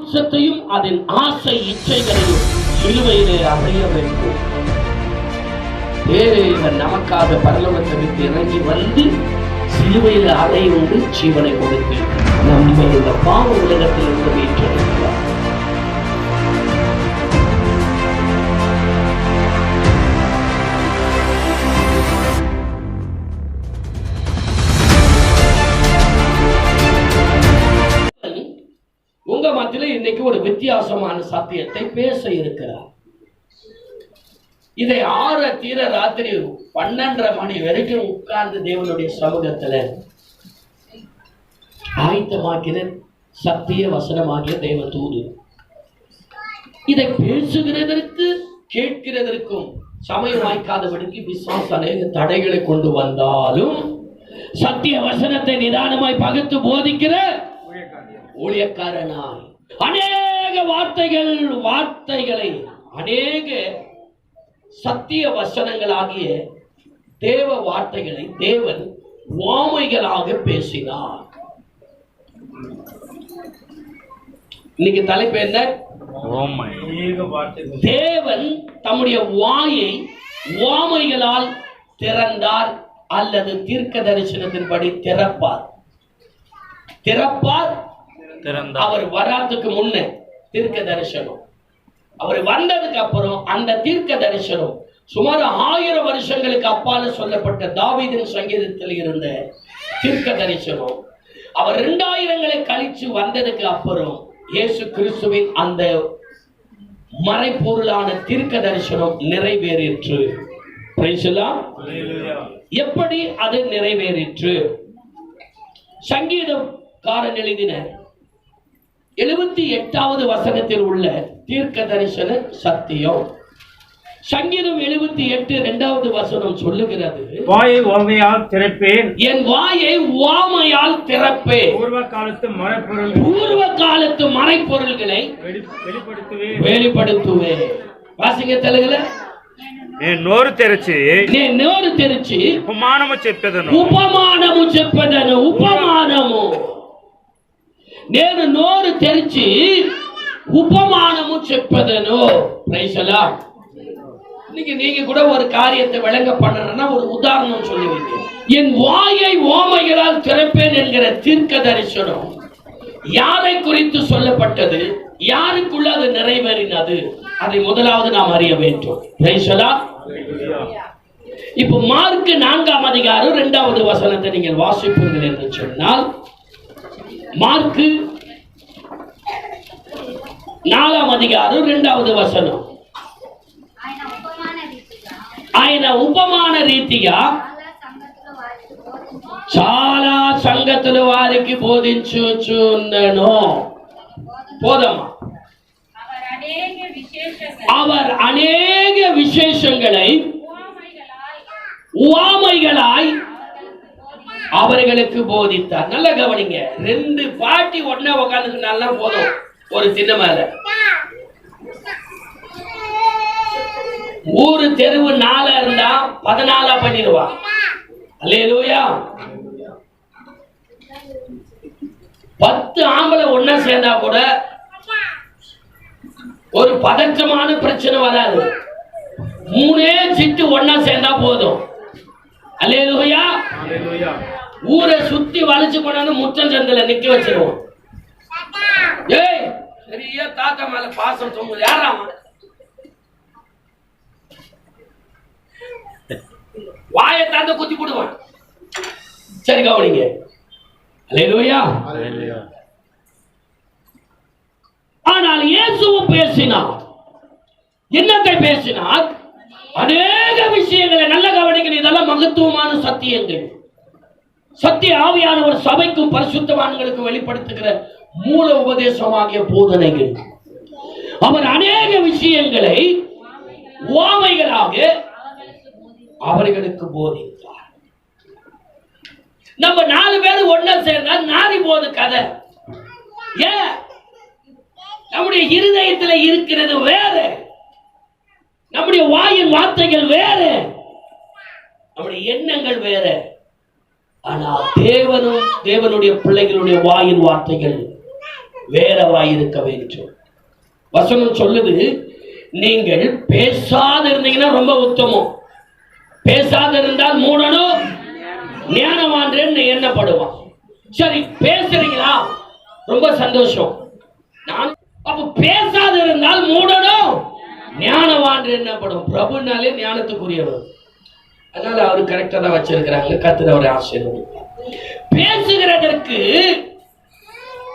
மாம்சத்தையும் அதன் ஆசை இச்சைகளையும் சிலுவையிலே அறைய வேண்டும். தேவன் நமக்காக பரலோகத்தை விட்டு இறங்கி வந்து சிலுவையில் அறையுண்டு ஜீவனை கொடுத்து நம்மை இந்த பாவ உலகத்தில் இருந்து மீட்டெடுக்கிறார். உங்க மத்தியில இன்னைக்கு ஒரு வித்தியாசமான சத்தியத்தை பேச இருக்கிறார். இதை ஆற தீர ராத்திரி 12:30 மணி வரைக்கும் உட்கார்ந்து தேவனுடைய சமூகத்துல ஆயத்தமாக்கிற சத்திய வசனமாகிய தேவ தூது. இதை பேசுகிறதற்கு கேட்கிறதற்கும் சமயம் வாய்க்காதபடிக்கு விசுவாச அநேக தடைகளை கொண்டு வந்தாலும் சத்திய வசனத்தை நிதானமாய் பகுத்து போதிக்கிற ஊழியக்காரனாய் அநேக வார்த்தைகளை அநேக சத்திய வசனங்களாகிய தேவ வார்த்தைகளை தேவன் உவமைகளாக பேசினார். இன்னைக்கு தலைப்பு என்ன? தேவன் தம்முடைய வாயை உவமைகளால் திறந்தார் அல்லது தீர்க்க தரிசனத்தின்படி திறப்பார். அவர் வராதுக்கு முன்னே தீர்க்க தரிசனம், அவர் வந்ததுக்கு அப்புறம் அந்த தீர்க்க தரிசனம் சுமார் 1000 வருஷங்களுக்கு அப்பால சொல்லப்பட்ட தாவீதின் சங்கீதத்தில் இருந்த தீர்க்க தரிசனம் அவர் 2000 கழிச்சு வந்ததுக்கு அப்புறம் இயேசு கிறிஸ்துவின் அந்த மறைப்பொருளான தீர்க்க தரிசனம் நிறைவேறிற்று. எப்படி அது நிறைவேறிற்று? சங்கீதக்காரன் எழுதின 78வது வசனத்தில் உள்ள தீர்க்க தரிசன சத்தியம். சங்கீதம் 78 2வது வசனம் சொல்லுகிறது, வாயை உவமையால் திறப்பேன், என் வாயை உவமையால் திறப்பேன், பூர்வ காலத்து மறைப்பொருள்களை வெளிப்படுத்துவேன். வாசிங்க தெலுங்குல. నేను నోరు తెరిచి ఉపమానము చెప్పెదను. నేను నోరు తెరిచి ఉపమానము చెప్పెదను. ప్రైసలా. இன்னைக்கு நீங்க கூட ஒரு காரியத்தை விளங்க பண்ணணும்னா ஒரு உதாரணம் சொல்லுவீங்க. என் வாயை உவமைகளால் திறப்பேன் என்கிற தீர்க்க தரிசனம் யாரை குறித்து சொல்லப்பட்டது, யாருக்குள்ள அது நிறைவேறினது, அதை முதலாவது நாம் அறிய வேண்டும். பிரைசலா. இப்ப மார்க் 4ஆம் அதிகாரம் 2வது வசனத்தை நீங்கள் வாசிப்பீர்கள் என்று சொன்னால், மார்க் 4ஆம் அதிகாரம் 2வது வசனம், ఆయన ఉపమాన రీతిగా చాలా సంగతులు వారికి బోధించుచుండెను. போதமா. அவர் அநேக விசேஷங்களை உவமைகளாய் அவர்களுக்கு போதித்தார். நல்ல கவனிங்க, 2 பாட்டி ஒண்ணா உட்கார்ந்து நல்லா போதும் ஒரு சின்ன மேல. ஊரு தெருவு 4 இருந்தா 14 பண்ணிடுவா. அல்லேலூயா. 10 ஆம்பளை ஒண்ணா சேர்ந்தா கூட ஒரு பதற்றமான பிரச்சனை வராது. 3 சிட்டு ஒண்ணா சேர்ந்தா போதும். அல்லேலூயா. ஊரை சுத்தி வளைச்சு கொண்டாந்து முற்றம் சந்தில நிக்க வச்சிருவோம். ஏய் பெரிய தாத்தா மேல பாசம் தொங்குது, யாராமா வாயை தாண்ட குத்தி போடுவான். சரி கவனிங்க. அல்லேலூயா. ஆனால் இயேசுவும் பேசினார். என்னத்தை பேசினார்? அநேக விஷயங்களை. நல்ல கவனிங்க, இதெல்லாம் மகத்துவமான சத்தியங்கள். சத்திய ஆவியானவர் சபைக்கும் பரிசுத்தவான்களுக்கும் வெளிப்படுத்துகிற மூல உபதேசமாகிய போதனைகள். அவர் அநேக விஷயங்களை உவமைகளாக அவர்களுக்கு போதித்தார். நம்ம 4 பேர் ஒண்ணா சேர்ந்தா நாரி போது கதை. ஏன்? நம்முடைய இருதயத்தில் இருக்கிறது வேற, நம்முடைய வாயின் வார்த்தைகள் வேற, நம்முடைய எண்ணங்கள் வேற. ஆனா தேவனுடைய பிள்ளைகளுடைய வாயின் வார்த்தைகள் வேற வாய் இருக்க வேண்டும். வசனம் சொல்லுது, நீங்கள் பேசாத இருந்தீங்கன்னா ரொம்ப உத்தமம். பேசாத இருந்தால் மூடனும் ஞானவான்றேன்னு எண்ணப்படுவான். சரி, பேசுறீங்களா? ரொம்ப சந்தோஷம். நான் அப்ப பேசாத இருந்தால் மூடனும் ஞானவான்று என்னப்படும். பிரபுனாலே ஞானத்துக்குரியவர். அதனால அவரு கரெக்டா தான் வச்சிருக்கிறாங்க. கர்த்தர் அவரை ஆசீர்வதிப்பார். பேசுகிறதற்கு,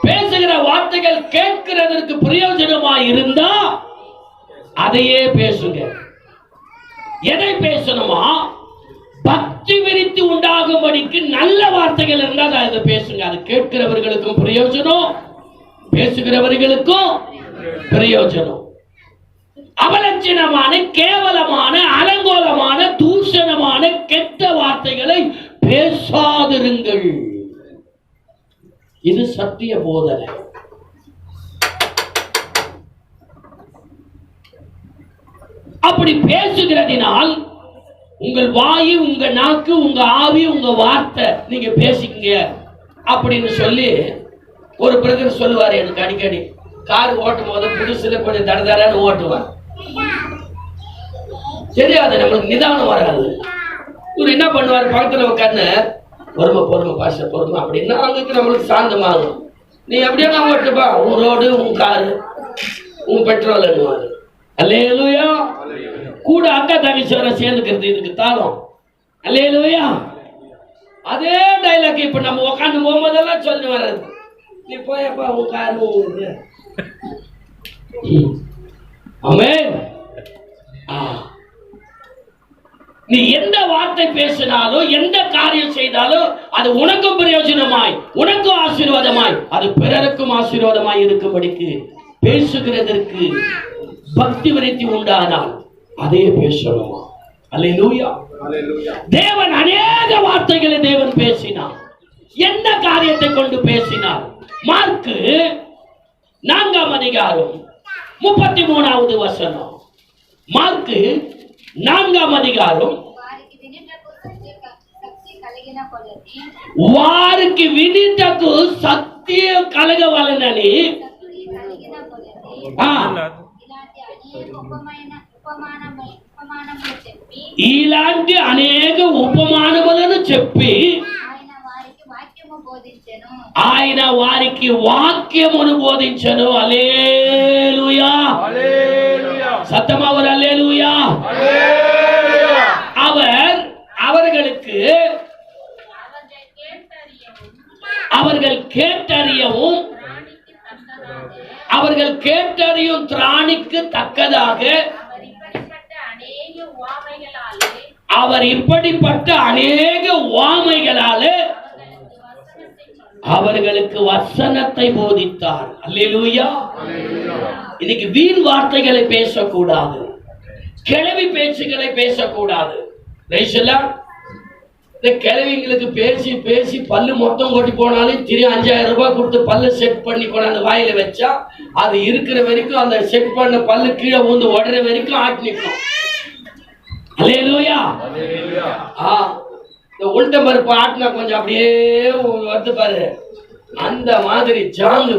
பேசுகிற வார்த்தைகள் கேட்கிறதற்கு பிரயோஜனமா இருந்தா அதையே பேசுங்க. எதை பேசணுமா? பக்தி விரித்து உண்டாகும்படிக்கு நல்ல வார்த்தைகள் இருந்தால் அதை பேசுங்க. அது கேட்கிறவர்களுக்கும் பிரயோஜனம், பேசுகிறவர்களுக்கும் பிரயோஜனம். அவலட்சணமான, கேவலமான, அலங்கோலமான, தூஷணமான, கெட்ட வார்த்தைகளை பேசாதிருங்கள். இது சத்திய போதனை. அப்படி பேசுகிறதினால் உங்கள் வாயு, உங்க நாக்கு, உங்க ஆவி, உங்க வார்த்தை நீங்க பேசிக்கங்க அப்படின்னு சொல்லி ஒரு பிரதர் சொல்லுவார் எனக்கு அடிக்கடி. கார் ஓட்டும் போது புதுசுல கொஞ்சம் தடதடான்னு ஓட்டுவார். தெரியாது, நம்மளுக்கு நிதானம் வராது. இவர் என்ன பண்ணுவார், பக்கத்துல உட்காந்து பொறுமை பொறுமை பாஷ பொறுமை அப்படின்னா அங்களுக்கு நம்மளுக்கு சாந்தமாகும். நீ அப்படியே நான் ஓட்டுப்பா, உன் ரோடு, உன் காரு, உன் பெட்ரோல் என்னவாரு. அல்லேலூயா. கூட அக்கா தங்கச்சி வர சேர்ந்துக்கிறது இதுக்கு தாளம். அல்லேலூயா. அதே டைலாக் இப்ப நம்ம உட்காந்து போகும்போதெல்லாம் சொல்லி வர்றது. நீ போயப்பா, உன் காரு, ஆமென். நீ எந்த வார்த்தை பேசினாலும், எந்த காரியம் செய்தாலும் அது உனக்கும் பிரயோஜனமாய், உனக்கும் ஆசீர்வாதமாய், அது பிறருக்கும் ஆசீர்வாதமாய் இருக்கும்படிக்கு பேசுகிறதற்கு பக்தி விருத்தி உண்டானால் அதே பேசணுமா? அல்லேலூயா. தேவன் அநேக வார்த்தைகளை தேவன் பேசினார். என்ன காரியத்தை கொண்டு பேசினார்? மார்க்கு 4ஆம் அதிகாரம் 33வது வசனம். மார்க்கு 4ஆம் அதிகாரம். వారికి వినుటకు సత్య కలగవలనని ఇలాంటి అనేక ఉపమానములను చెప్పి ఆయన వారికి వాక్యమును బోధించెను. హల్లెలూయా. சத்தமாவர் அல்லேலூயா. அவர்களுக்கு அவர்கள் கேட்டறியவும், அவர்கள் கேட்டறியும் திராணிக்கு தக்கதாக அவர் இப்படிப்பட்ட அநேக உவமைகளாலே அவர்களுக்கு வசனத்தை போதித்தார். அல்லேலூயா. இன்னைக்கு வீண் வார்த்தைகளை பேசக்கூடாது, கிளவி பேச்சுகளை பேசக்கூடாது. இந்த கிளவிங்களுக்கு பேசி பேசி பல்லு மொத்தம் கொட்டி போனாலும் திரு 5000 ரூபாய் கொடுத்து பல்லு செட் பண்ணி கொண்டாந்து வாயில வச்சா அது இருக்கிற வரைக்கும், அந்த செட் பண்ண பல்லு கீழே ஊந்து உடற வரைக்கும் ஆட்டி நிற்கும். அல்லேலூயா. இந்த உள்ட்ட பருப்பு ஆட்டினா கொஞ்சம் அப்படியே வருது பாரு, அந்த மாதிரி ஜாங்கு.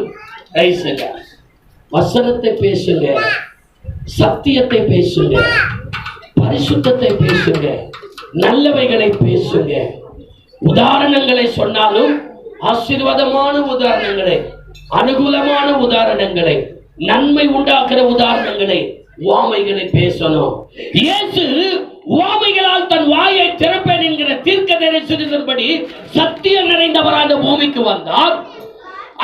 வசனத்தை பேசுங்க, சத்தியத்தை பேசுங்க, பரிசுத்தத்தை பேசுங்க, நல்லவைகளை பேசுங்க. உதாரணங்களை சொன்னாலும் ஆசீர்வாதமான உதாரணங்களை, அனுகூலமான உதாரணங்களை, நன்மை உண்டாக்குற உதாரணங்களை, உவமைகளை பேசணும். இயேசு உவமைகளால் தன் வாயை திறப்பேன் என்கிற தீர்க்க தரிசனத்தின்படி சத்தியம் நிறைந்தவரான பூமிக்கு வந்தார்.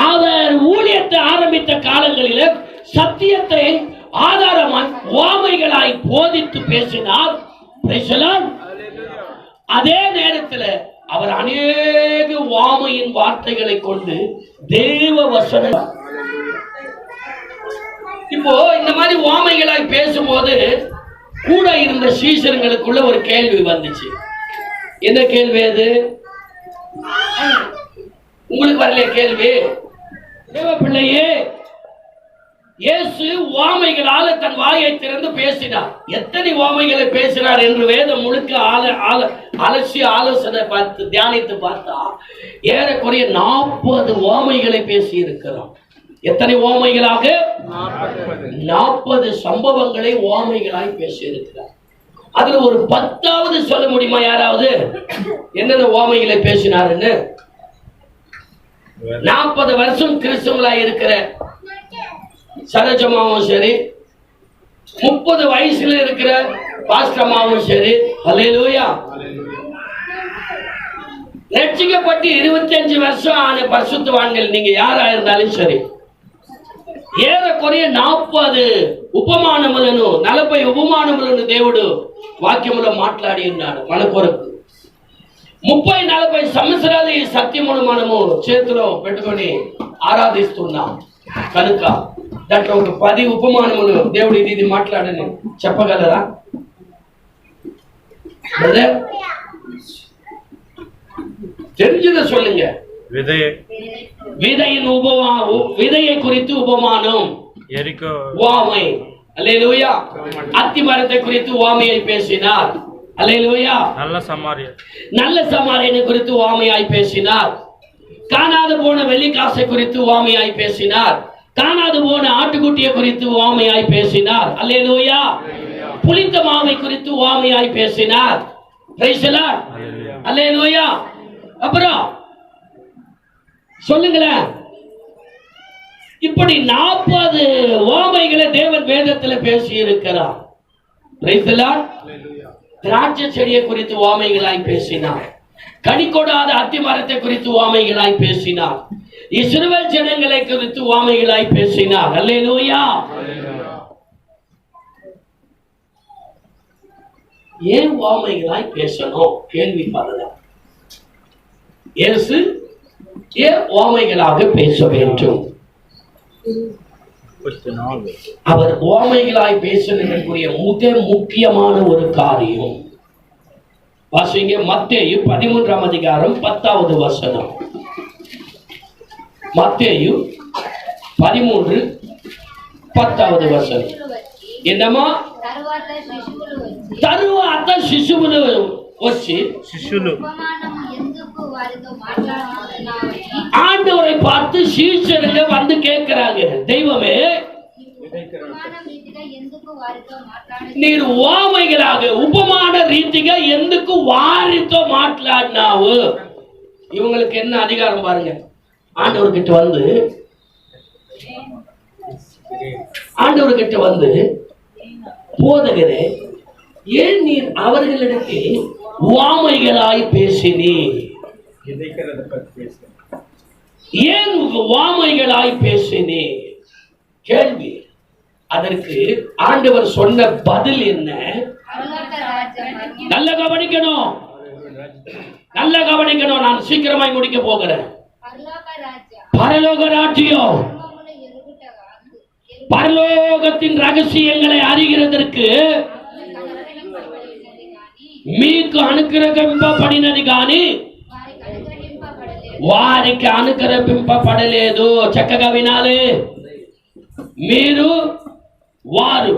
அவர் ஊழியத்தை ஆரம்பித்த காலங்களில் சத்தியத்தை ஆதாரமாய் உவமைகளாய் போதித்து பேசினார். அதே நேரத்தில் அவர் அநேக உவமையின் வார்த்தைகளை கொண்டு தேவ வசனம். இப்போ இந்த மாதிரி உவமைகளாய் பேசும்போது கூட இருந்த சீஷர்களுக்குள்ள ஒரு கேள்வி வந்துச்சு. என்ன கேள்வி அது? உங்களுக்கு வரல கேள்வி? தேவ பிள்ளையே, இயேசு உவமைகளால தன் வாயை திறந்து பேசினார். எத்தனை உவமைகளை பேசினார் என்று வேதம் முழுக்க அலசி ஆலோசனை பார்த்து தியானித்து பார்த்தா ஏறக்குறைய 40 உவமைகளை பேசி இருக்கிறோம். எத்தனை ஓமைகளாக? 40 சம்பவங்களை ஓமைகளாய் பேசியிருக்கிறார். அதுல ஒரு 10வது சொல்ல முடியுமா யாராவது? என்னென்ன ஓமைகளை பேசினாருன்னு? 40 வருஷம் கிறிஸ்தவங்களா இருக்கிற சரோஜமாவும் சரி, 30 வயசுல இருக்கிற பாஸ்டமாவும் சரி, அல்லேலூயா, ரட்சிக்கப்பட்டு 25 வருஷம் ஆன பரிசுத்தவான்கள் நீங்க யாரா இருந்தாலும் சரி, ఏరకొరే 40 ఉపమానములను 40 ఉపమానములను దేవుడు వాక్యములో మాట్లాడి ఉన్నాడు మన కొరకు. 30-40 సంవత్సరాలు ఈ సత్యమును మనము చేతిలో పెట్టుకొని ఆరాధిస్తున్నాం కనుక దాంట్లో ఒక 10 ఉపమానములు దేవుడు ఇది మాట్లాడని చెప్పగలరా బ్రదర్? தெரிஞ்சதை சொல்லுங்க. விதையின் விதையை குறித்து உபமானம், உவமை. அல்லேலூயா. அத்தி மரத்தை குறித்து உவமையை பேசினார். அல்லேலூயா. நல்ல சமாரியனை குறித்து உவமையாய் பேசினார். காணாது போன வெள்ளிக்காசை குறித்து உவமையாய் பேசினார். காணாது போன ஆட்டுக்குட்டியை குறித்து உவமையாய் பேசினார். அல்லேலூயா. புளித்த மாவை குறித்து உவமையாய் பேசினார். Praise the Lord. அல்லேலூயா. அப்புறம் சொல்லுங்களேன். இப்படி 40 ஓமைகளை தேவன் வேதத்துல பேசி இருக்கிறார். Praise the Lord. திராட்சை செடியை குறித்து ஓமைகளாய் பேசினார். கனி கொடாத அத்தி மரத்தை குறித்து ஓமைகளாய் பேசினார். இஸ்ரவேல் ஜனங்களை குறித்து ஓமைகளாய் பேசினார். அல்லேலூயா. ஏன் ஓமைகளாய் பேசணும்? கேள்வி பாருங்க. இயேசு ஏன் ஓமைகளாக பேச வேண்டும்? அவர் ஓமைகளாய் பேசுவதற்குரிய முக்கியமான ஒரு காரியம் வாசிங்க. மத்தேயு 13ஆம் அதிகாரம் 10வது வசனம். மத்தேயு 13 10வது వచనం. என்னமா? తరువాత శిశువులు వచ్చి ஆண்டவரை பார்த்து சீஷருங்க வந்து கேட்கிறாங்க, தெய்வமே நீர் ఓమైகளாக ఉపమాన రీతిగా ఎందుకు వారితో మాట్లాడినావు? இவங்களுக்கு என்ன அதிகாரம் பாருங்க. ஆண்டவர்கிட்ட வந்து போதகரே, ஏன் நீர் அவர்களிடத்தில் வாமைகளாய் பேசினீ? ஏன் வாமைகளாய் பேசினே? கேள்வி. அதற்கு ஆண்டவர் சொன்ன பதில் என்ன? நல்ல கவனிக்கணும், நல்ல கவனிக்கணும். நான் சீக்கிரமாய் முடிக்க போகிறேன். பரலோக ராஜ்யம், பரலோகத்தின் ரகசியங்களை அறிகிறதற்கு మీకు అనుగ్రహింపబడినది గాని వారికి అనుగ్రహింపబడలేదు. చక్కగా వినాలి. మీరు వారు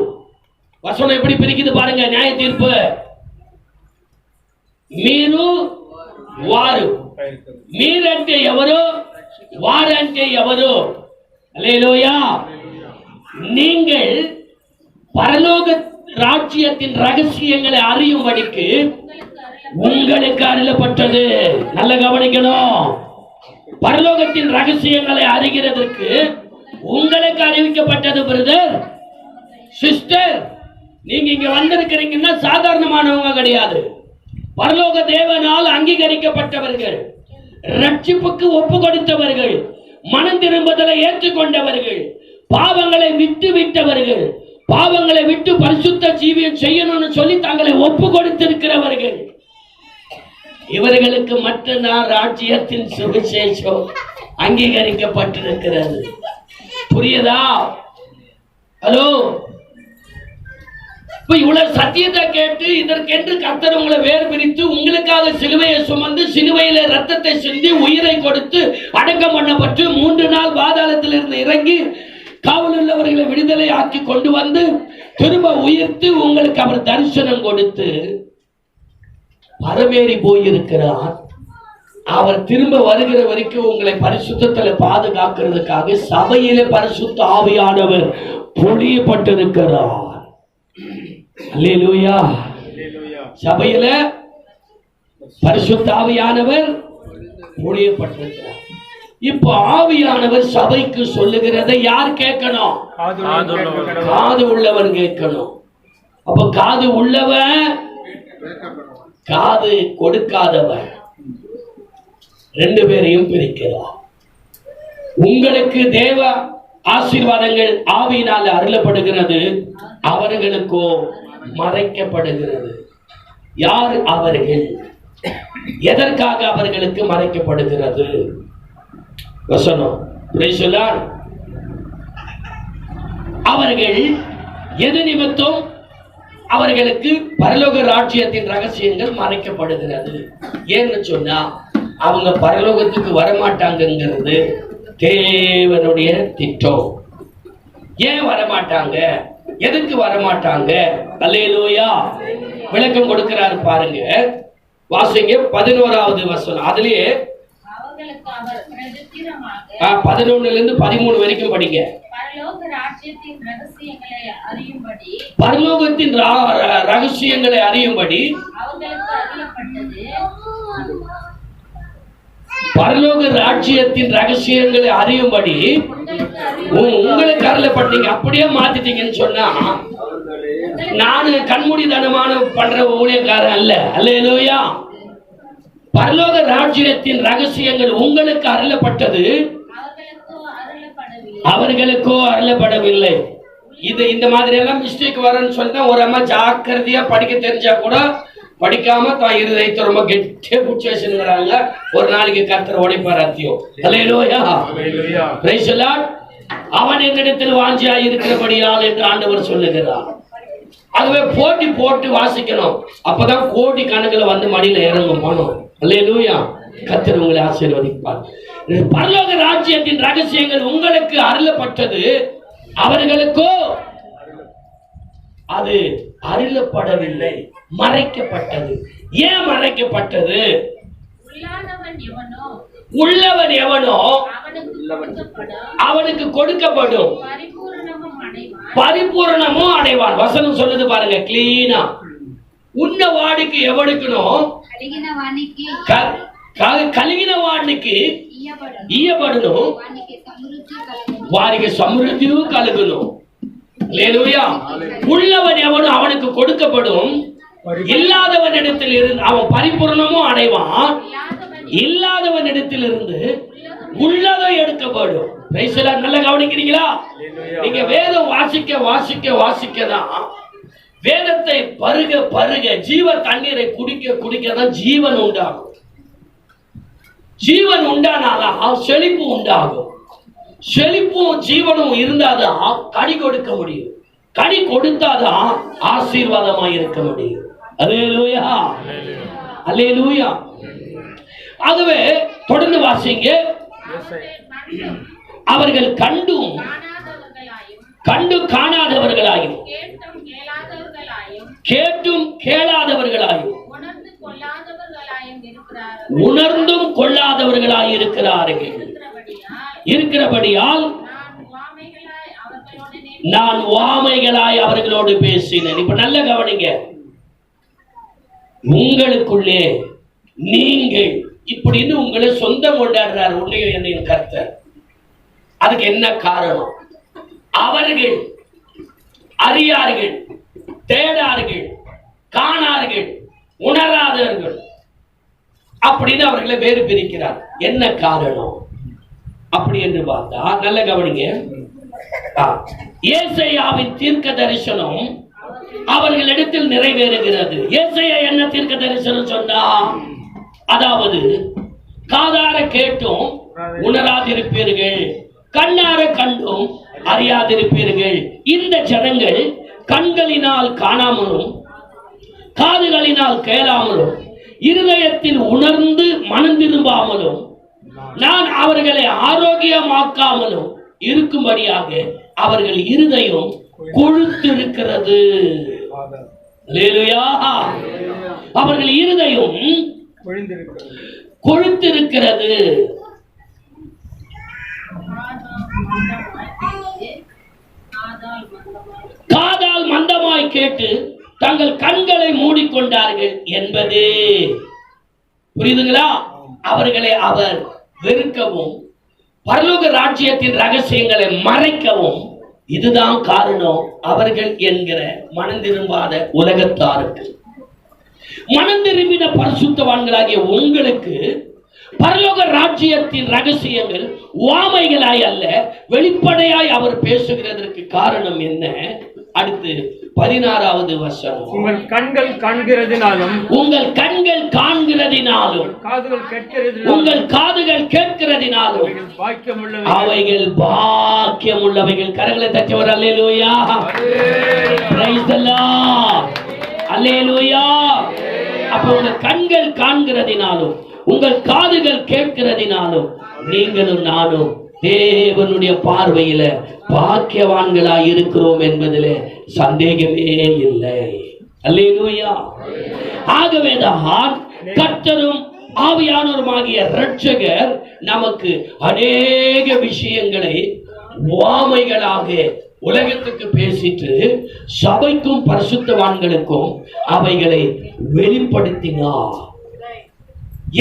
వచనం எப்படி பிரிக்குது பாருங்க. நியாய தீர்ப்பு. మీరు వారు, మీరంటే ఎవరు, వారంటే ఎవరు? அல்லேலூயா. நீங்கள் பரலோக ராஜ்யத்தின் ரகசியங்களை அறியும்படிக்கு உங்களுக்கு அருளப்பட்டது. நல்ல கவனிக்கணும். பரலோகத்தின் ரகசியங்களை அறிகிறதற்கு உங்களுக்கு அறிவிக்கப்பட்டது. பிரதர், சிஸ்டர், நீங்க இங்க வந்திருக்கிறீங்கன்னா சாதாரணமானவங்க கிடையாது. பரலோக தேவனால் அங்கீகரிக்கப்பட்டவர்கள், ரட்சிப்புக்கு ஒப்பு கொடுத்தவர்கள், மனம் திரும்புதலை ஏற்றுக்கொண்டவர்கள், பாவங்களை விட்டு விட்டவர்கள், பாவங்களை விட்டு பரிசுத்த ஜீவியம் செய்யணும்னு சொல்லி தங்களை ஒப்பு கொடுத்திருக்கிறவர்கள். இவர்களுக்கு மட்டும்தான் ராஜ்யத்தின் சுவிசேஷம் அங்கீகரிக்கப்பட்டிருக்கிறது. புரியுதா? ஹலோ. இப்ப இவ்வளவு சத்தியத்தை கேட்டு இதற்கென்று கர்த்தர் உங்களை வேறு பிரித்து உங்களுக்காக சிலுவையை சுமந்து சிலுவையில ரத்தத்தை சிந்தி உயிரை கொடுத்து அடக்கம் பண்ணப்பட்டு 3 நாள் பாதாளத்திலிருந்து இறங்கி காவல் உள்ளவர்களை விடுதலை ஆக்கி கொண்டு வந்து திரும்ப உயர்த்து உங்களுக்கு அவர் தரிசனம் கொடுத்து பரமேறி போயிருக்கிறார். அவர் திரும்ப வருகிற வரைக்கும் உங்களை பரிசுத்தத்துல பாதுகாக்கிறதுக்காக சபையிலே பரிசுத்த ஆவியானவர் பொழியப்பட்டிருக்கிறார். அல்லேலூயா. சபையில பரிசுத்த ஆவியானவர் பொழியப்பட்டிருக்கிறார். இப்போ ஆவியானவர் சபைக்கு சொல்லுகிறதை யார் கேட்கணும்? காது உள்ளவன் கேட்கணும். அப்ப காது உள்ளவன், காது கொடுக்காதவன், ரெண்டு பேரையும் பிரிக்கிறார். உங்களுக்கு தேவ ஆசீர்வாதங்கள் ஆவியினால் அருளப்படுகிறது, அவர்களுக்கோ மறைக்கப்படுகிறது. யார் அவர்கள்? எதற்காக அவர்களுக்கு மறைக்கப்படுகிறது? வசனம். அவர்கள் எது நிமித்தம் அவர்களுக்கு பரலோக ராஜ்யத்தின் ரகசியங்கள் மறைக்கப்படுகிறது? ஏன்னு சொன்னா அவங்க பரலோகத்துக்கு வரமாட்டாங்கிறது தேவனுடைய திட்டம். ஏன் வரமாட்டாங்க? எதுக்கு வரமாட்டாங்க? அல்லேலூயா. விளக்கம் கொடுக்கிறாரு பாருங்க. வாசிங்க 11வது வசனம். அதுலயே 11 வரைக்கும் படிங்க. பரலோகத்தின் ரகசியங்களை அறியும்படி பரலோக ராஜ்யத்தின் ரகசியங்களை அறியும்படி உங்களுக்கு அருளப்பட்டீங்க. அப்படியே மாத்திட்டீங்கன்னு சொன்னா நானு கண்மூடித்தனமான பண்ற ஊழியக்காரன் அல்ல. அல்லேலூயா. பரலோக ராஜ்யத்தின் ரகசியங்கள் உங்களுக்கு அருளப்பட்டது, அவர்களுக்கோ அருளப்படவில்லை. இது இந்த மாதிரி எல்லாம் மிஸ்டேக் வரன்னு சொன்னா ஒரு அம்மா ஜாக்கிரதையா படிக்க தெரிஞ்சா கூட படிக்காம தான் இருதயத்தை ரொம்ப கெட்டியா புடிச்சு வச்சுக்கிறாங்க. ஒரு நாளைக்கு கர்த்தர் உடைப்பார் அத்தியம். அல்லேலூயா. Praise the Lord. அவன் என்னிடத்தில் வாஞ்சியா இருக்கிறபடியால் என்று ஆண்டவர் சொல்லுகிறார். அதுவே போட்டி போட்டு வாசிக்கணும். அப்பதான் கோடி கணக்குல வந்து மடியில இறங்கும் போனோம். அல்லேலூயா. கர்த்தர் உங்களை ஆசீர்வதிப்பார். பரலோக ராஜ்யத்தின் ரகசியங்கள் உங்களுக்கு அருளப்பட்டது, அவர்களுக்கோ அது அருளப்படவில்லை, மறைக்கப்பட்டது. ஏன் மறைக்கப்பட்டது? உள்ளவன் எவனோ அவனுக்கு கொடுக்கப்படும், பரிபூரணமும் அடைவான். வசனம் சொல்லுது பாருங்க கிளீனா. உன்ன வாடிக்கு எவனுக்கணும்? கழுகின வாடிக்கு ஈயப்படணும், வாடிக்கு சமிருத்தியும் கழுகணும். அல்லேலூயா. உள்ளவன் எவனும் அவனுக்கு கொடுக்கப்படும், இல்லாதவன் இடத்தில் இருந்து அவன் பரிபூர்ணமும் அடைவான், இல்லாதவன் இடத்தில் இருந்து உள்ளதை எடுக்கப்படும். நல்ல கவனிக்கிறீங்களா? நீங்க வேதம் வாசிக்க வாசிக்க வாசிக்கதான் வேதத்தை பருக பருக ஜீவ தண்ணீரை குடிக்க குடிக்கதான் ஜீவன் உண்டாகும். ஜீவன் உண்டானாதான் செழிப்பு உண்டாகும். செழிப்பும் ஜீவனும் இருந்தாதான் கனி கொடுக்க முடியும். கனி கொடுத்தாதான் ஆசீர்வாதமா இருக்க முடியும். அல்லேலூயா. அல்லேலூயா. ஆகவே தொடர்ந்து வாசிங்க. அவர்கள் கண்டும் காணாதவர்களாயும் கேட்டும் கேளாதவர்களாயும் உணர்ந்தும் கொள்ளாதவர்களாய் இருக்கிறபடியால் நான் வாமைகளாய் அவர்களோடு பேசினேன். இப்ப நல்ல கவனிங்க. உங்களுக்குள்ளே நீங்கள் இப்படின்னு உங்களை சொந்தம் கொண்டாடுறார் உன்னையும் என்னையும் கர்த்தர். அதுக்கு என்ன காரணம்? அவர்கள் அறியார்கள், தேடார்கள், காணார்கள், உணராதவர்கள் அப்படின்னு அவர்களை வேறு பிரிக்கிறார். என்ன காரணம் அப்படி என்று பார்த்தா நல்ல கவனிங்க. ஏசாயாவின் தீர்க்க தரிசனம் அவர்களிடத்தில் நிறைவேறுகிறது. ஏசாயா என்ன தீர்க்க தரிசனம் சொன்னா, அதாவது காதார கேட்டும் உணராதிருப்பீர்கள், கண்ணார கண்டும் அறியாதிருப்பீர்கள். இந்த ஜனங்கள் கண்களினால் காணாமலும் காதுகளினால் கேளாமலும் இருதயத்தில் உணர்ந்து மனம் திரும்பாமலும் நான் அவர்களை ஆரோக்கியமாக்காமலும் இருக்கும்படியாக அவர்கள் இருதயம் கொழுத்திருக்கிறது. அல்லேலூயா. அவர்கள் இருதயம் கொழுத்திருக்கிறது. காதால் மந்தமாய் கேட்டு தங்கள் கண்களை மூடிக்கொண்டார்கள் என்பதே. புரியுதுங்களா? அவர்களை அவர் வெறுக்கவும் பரலோக ராஜ்யத்தின் ரகசியங்களை மறைக்கவும் இதுதான் காரணம். அவர்கள் என்கிற மனம் திரும்பாத உலகத்தாருக்கு. மனம் திரும்பின பரிசுத்தவான்களாகிய உங்களுக்கு பரலோக ராஜ்யத்தின் ரகசியங்கள் உவமைகளாய் அல்ல வெளிப்படையாய் அவர் பேசுகிறதற்கு காரணம் என்ன? அடுத்து 16வது வசனம். உங்கள் கண்கள் காண்கிறதினாலும் உங்கள் கண்கள் காண்கிறதினாலும் காதுகள் கேட்கிறதினாலும் உங்கள் காதுகள் கேட்கிறதினாலும் அவைகள் பாக்கியம் உள்ளவைகள். கரங்களை தட்டிவர். அல்லேலூயா, பிரைஸ் தி லார்ட், அல்லேலூயா. அப்ப உங்கள் கண்கள் காண்கிறதினாலும் உங்கள் காதுகள் கேட்கிறதினாலும் நீங்களும் நானும் தேவனுடைய பார்வையில பாக்கியவான்களாய் இருக்கிறோம் என்பதிலே சந்தேகமே இல்லை. அல்லேலூயா. ஆகவேதான் கர்த்தரும் ஆவியானவருமாகிய இரட்சகர் நமக்கு அநேக விஷயங்களை உவமைகளாக உலகத்துக்கு பேசிட்டு சபைக்கும் பரிசுத்தவான்களுக்கும் அவைகளை வெளிப்படுத்தினார்.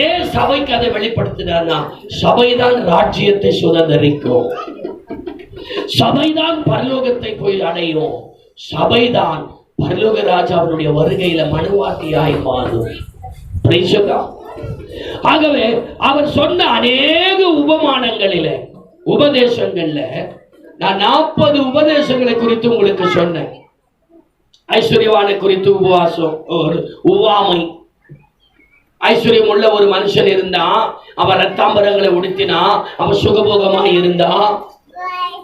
ஏன் சபைக்கு அதை வெளிப்படுத்தினா? சபைதான் ராஜ்யத்தை சுதந்திரிக்கும், சபைதான் பரலோகத்தை போய் அடையும், சபைதான் பரலோக ராஜாவுடைய வருகையில மனுவாட்டியாய் மாறும். ஆகவே அவர் சொன்ன அநேக உபமானங்களில உபதேசங்கள்ல நான் 40 உபதேசங்களை குறித்து உங்களுக்கு சொன்னேன். ஐஸ்வர்யவான குறித்து உபவாசம், உவாமை. ஐஸ்வர்யம் உள்ள ஒரு மனுஷன் இருந்தான், அவன் ரத்தாம்பரங்களை உடுத்தினா, அவன் சுகபோகமாக இருந்தான்,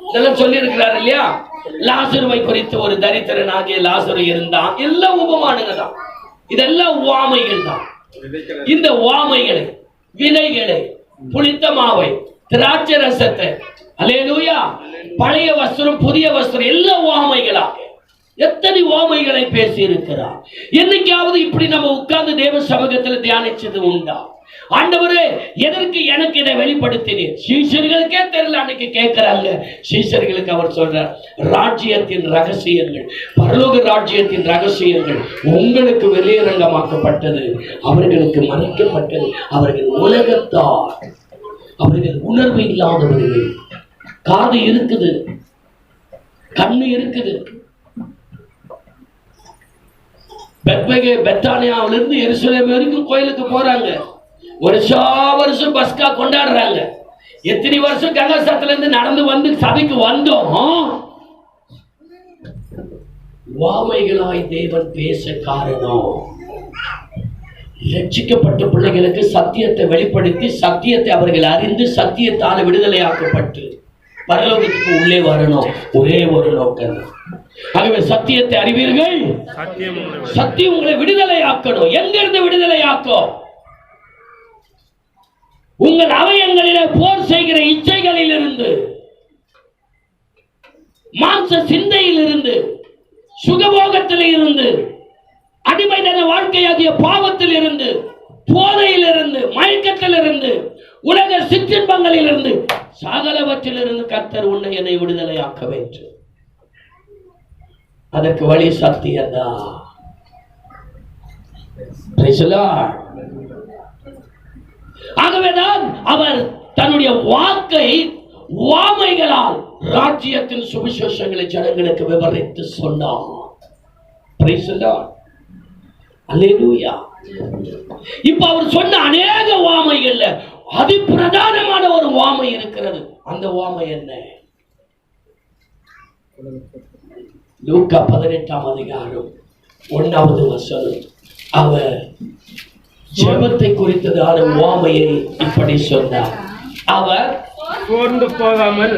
இதெல்லாம் சொல்லி இருக்கிறார் இல்லையா? லாசருவை குறித்து ஒரு தரித்திரனாகிய லாசரு இருந்தான். எல்லாம் உபமானங்க தான், இதெல்லாம் உவாமைகள் தான். இந்த உவாமைகளை, விதைகளை, புளித்த மாவை, திராட்சை ரசத்தை, அல்லேலூயா, பழைய வஸ்திரம் புதிய வஸ்திரம், எல்லாம் உவாமைகளாக எத்தனை உவமைகளை பேசி இருக்கிறார். என்னைக்காவது இப்படி நம்ம உட்கார்ந்து தேவ சமூகத்தில் தியானிச்சது உண்டா? ஆண்டவரே, எதற்கு எனக்கு இதை வெளிப்படுத்தினீர்? சீஷர்களுக்கே தெரியல. அன்னைக்கு கேட்கிறாங்க சீஷர்களுக்கு. அவர் சொல்றார், ராஜ்யத்தின் ரகசியங்கள், பரலோக ராஜ்யத்தின் ரகசியங்கள் உங்களுக்கு வெளியரங்கமாக்கப்பட்டது, அவர்களுக்கு மறைக்கப்பட்டது. அவர்கள் உலகத்தார், அவர்கள் உணர்வு இல்லாதவர்கள். காது இருக்குது, கண்ணு இருக்குது. பெத்தானியாவிலிருந்து எருசலேம் வரைக்கும் கோயிலுக்கு போறாங்க. வருஷம் பஸ்கா கொண்டாடுறாங்க. எத்தனை வருஷம் கங்கசாத்துல இருந்து நடந்து வந்து சபைக்கு வந்தோம். வாமைகளாய் தேவன் பேச காரணம், ரட்சிக்கப்பட்ட பிள்ளைகளுக்கு சத்தியத்தை வெளிப்படுத்தி சத்தியத்தை அவர்கள் அறிந்து சத்தியத்தால் விடுதலையாக்கப்பட்டு பரலோகத்துக்கு உள்ளே வரணும். ஒரே ஒரு நோக்கம். ஆகவே சத்தியத்தை அறிவீர்கள், சத்தியம் உங்களை விடுதலையாக்கணும். எங்கிருந்து விடுதலையாக்கும்? உங்கள் அவயங்களிலே போர் செய்கிற இச்சைகளில் இருந்து, மாம்ச சிந்தையில் இருந்து, சுகபோகத்தில் இருந்து, அடிமைதன வாழ்க்கையாகிய பாவத்தில் இருந்து, போதையில் இருந்து, மயக்கத்தில் இருந்து, உலக சிற்றின்பங்களில் இருந்து, சகலவற்றில் இருந்து கர்த்தர் உன்னை என்னை விடுதலையாக்க வேண்டும். அதற்கு வழி சத்தியம்தான். ஆகவேதான் அவர் தன்னுடைய வாக்கை உவமைகளால் ராஜ்யத்தின் சுவிசேஷங்களை ஜனங்களுக்கு விவரித்து சொன்னார். அல்லேலூயா. இப்ப அவர் சொன்ன அநேக உவமைகள்ல அதிபிரதானமான ஒரு உவமை இருக்கிறது. அந்த உவமை என்ன? லூக்கா 18ஆம் அதிகாரம் 1வது வசனம். அவர் ஜெபத்தை குறித்ததான உவமையை இப்படி சொன்னார். அவர் சோர்ந்து போகாமல்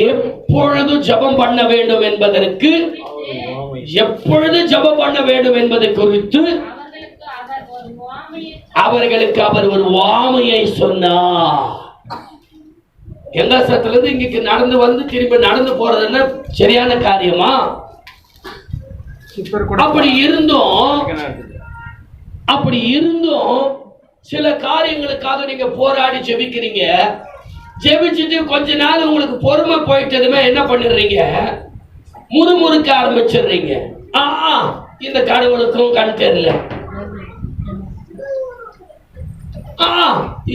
எப்பொழுது ஜெபம் பண்ண வேண்டும் என்பதற்கு, எப்பொழுது ஜெபம் பண்ண வேண்டும் என்பதை குறித்து அவர்களுக்கு அவர் ஒரு உவமையை சொன்னார். எங்காசத்துல இருந்து இங்க நடந்து வந்து திரும்பி நடந்து போறதுன்னா சரியான காரியமா? அப்படி இருந்தும் சில காரியங்களுக்காக நீங்க போராடி ஜெபிக்கிறீங்க. ஜெபிச்சுட்டு கொஞ்ச நாள் உங்களுக்கு பொறுமை போயிட்டதுமே என்ன பண்ணிடுறீங்க? முறுமுறுக்க ஆரம்பிச்சிடுறீங்க. இந்த கடவுளுக்கும் கண் தெரியல,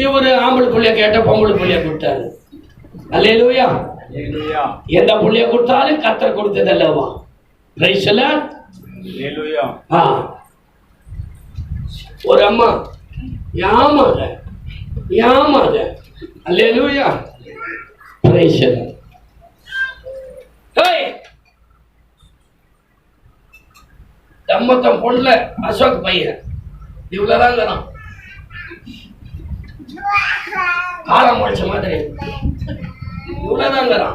இவரு ஆம்பளை புள்ளைய கேட்ட பொம்பளை புள்ளைய கொடுத்தாரு. அல்லேலூயா. எந்த புள்ளைய கொடுத்தாலும் கர்த்தர் கொடுத்தது அல்லவா? Praise the Lord. ஒரு அம்மா யாமாக அல்லேலூயா. Praise the Lord. தம்மத்தம் பொண்ணுல அசோக் பையன் இவ்வளவுதான் காலம் முடிச்ச மாதிரி இவ்வளவுதான்.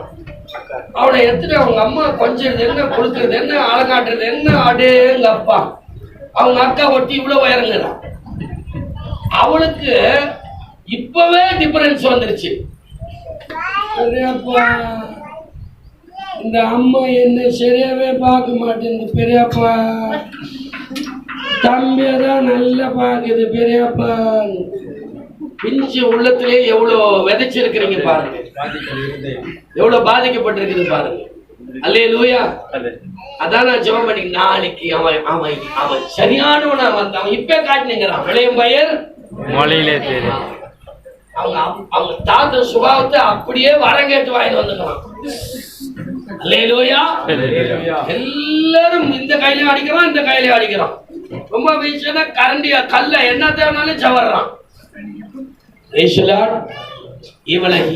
அவனை எடுத்துட்டு அவங்க அம்மா கொஞ்சம் என்ன கொடுக்கறது என்ன அழகாட்டுறது என்ன அடேங்க அப்பா. அவங்க அக்கா ஒட்டி இவ்வளவு உயரங்கிறான். அவளுக்கு இப்பவே டிஃபரன்ஸ் வந்துருச்சு. பெரியப்பா இந்த அம்மா என்ன சரியாவே பார்க்க மாட்டேங்குது. பெரியப்பா தம்பியதான் நல்லா பாக்குது. பெரியப்பா பிஞ்சு உள்ளத்திலே எவ்வளவு விதைச்சிருக்கிறீங்க பாருங்க, எவ்வளவு பாதிக்கப்பட்டிருக்குது பாருங்க. அல்லேலூயா. அதான் நான் ஜெபம் பண்ணி நாளைக்கு அவன் சரியானவனா வந்தான். இப்ப காட்டினீங்கிறான் விளையும் பயிர் மொழியிலே தெரியும். அவங்க தாத்த சுபாவத்தை அப்படியே வரம் கேட்டு வாங்கிட்டு வந்துக்கிறான். அல்லேலூயா. எல்லாரும் இந்த கையில அடிக்கிறான், இந்த கையில அடிக்கிறான். ரொம்ப வீழ்ச்சியா கரண்டியா கல்ல என்ன தேவைனாலும் சவறான்.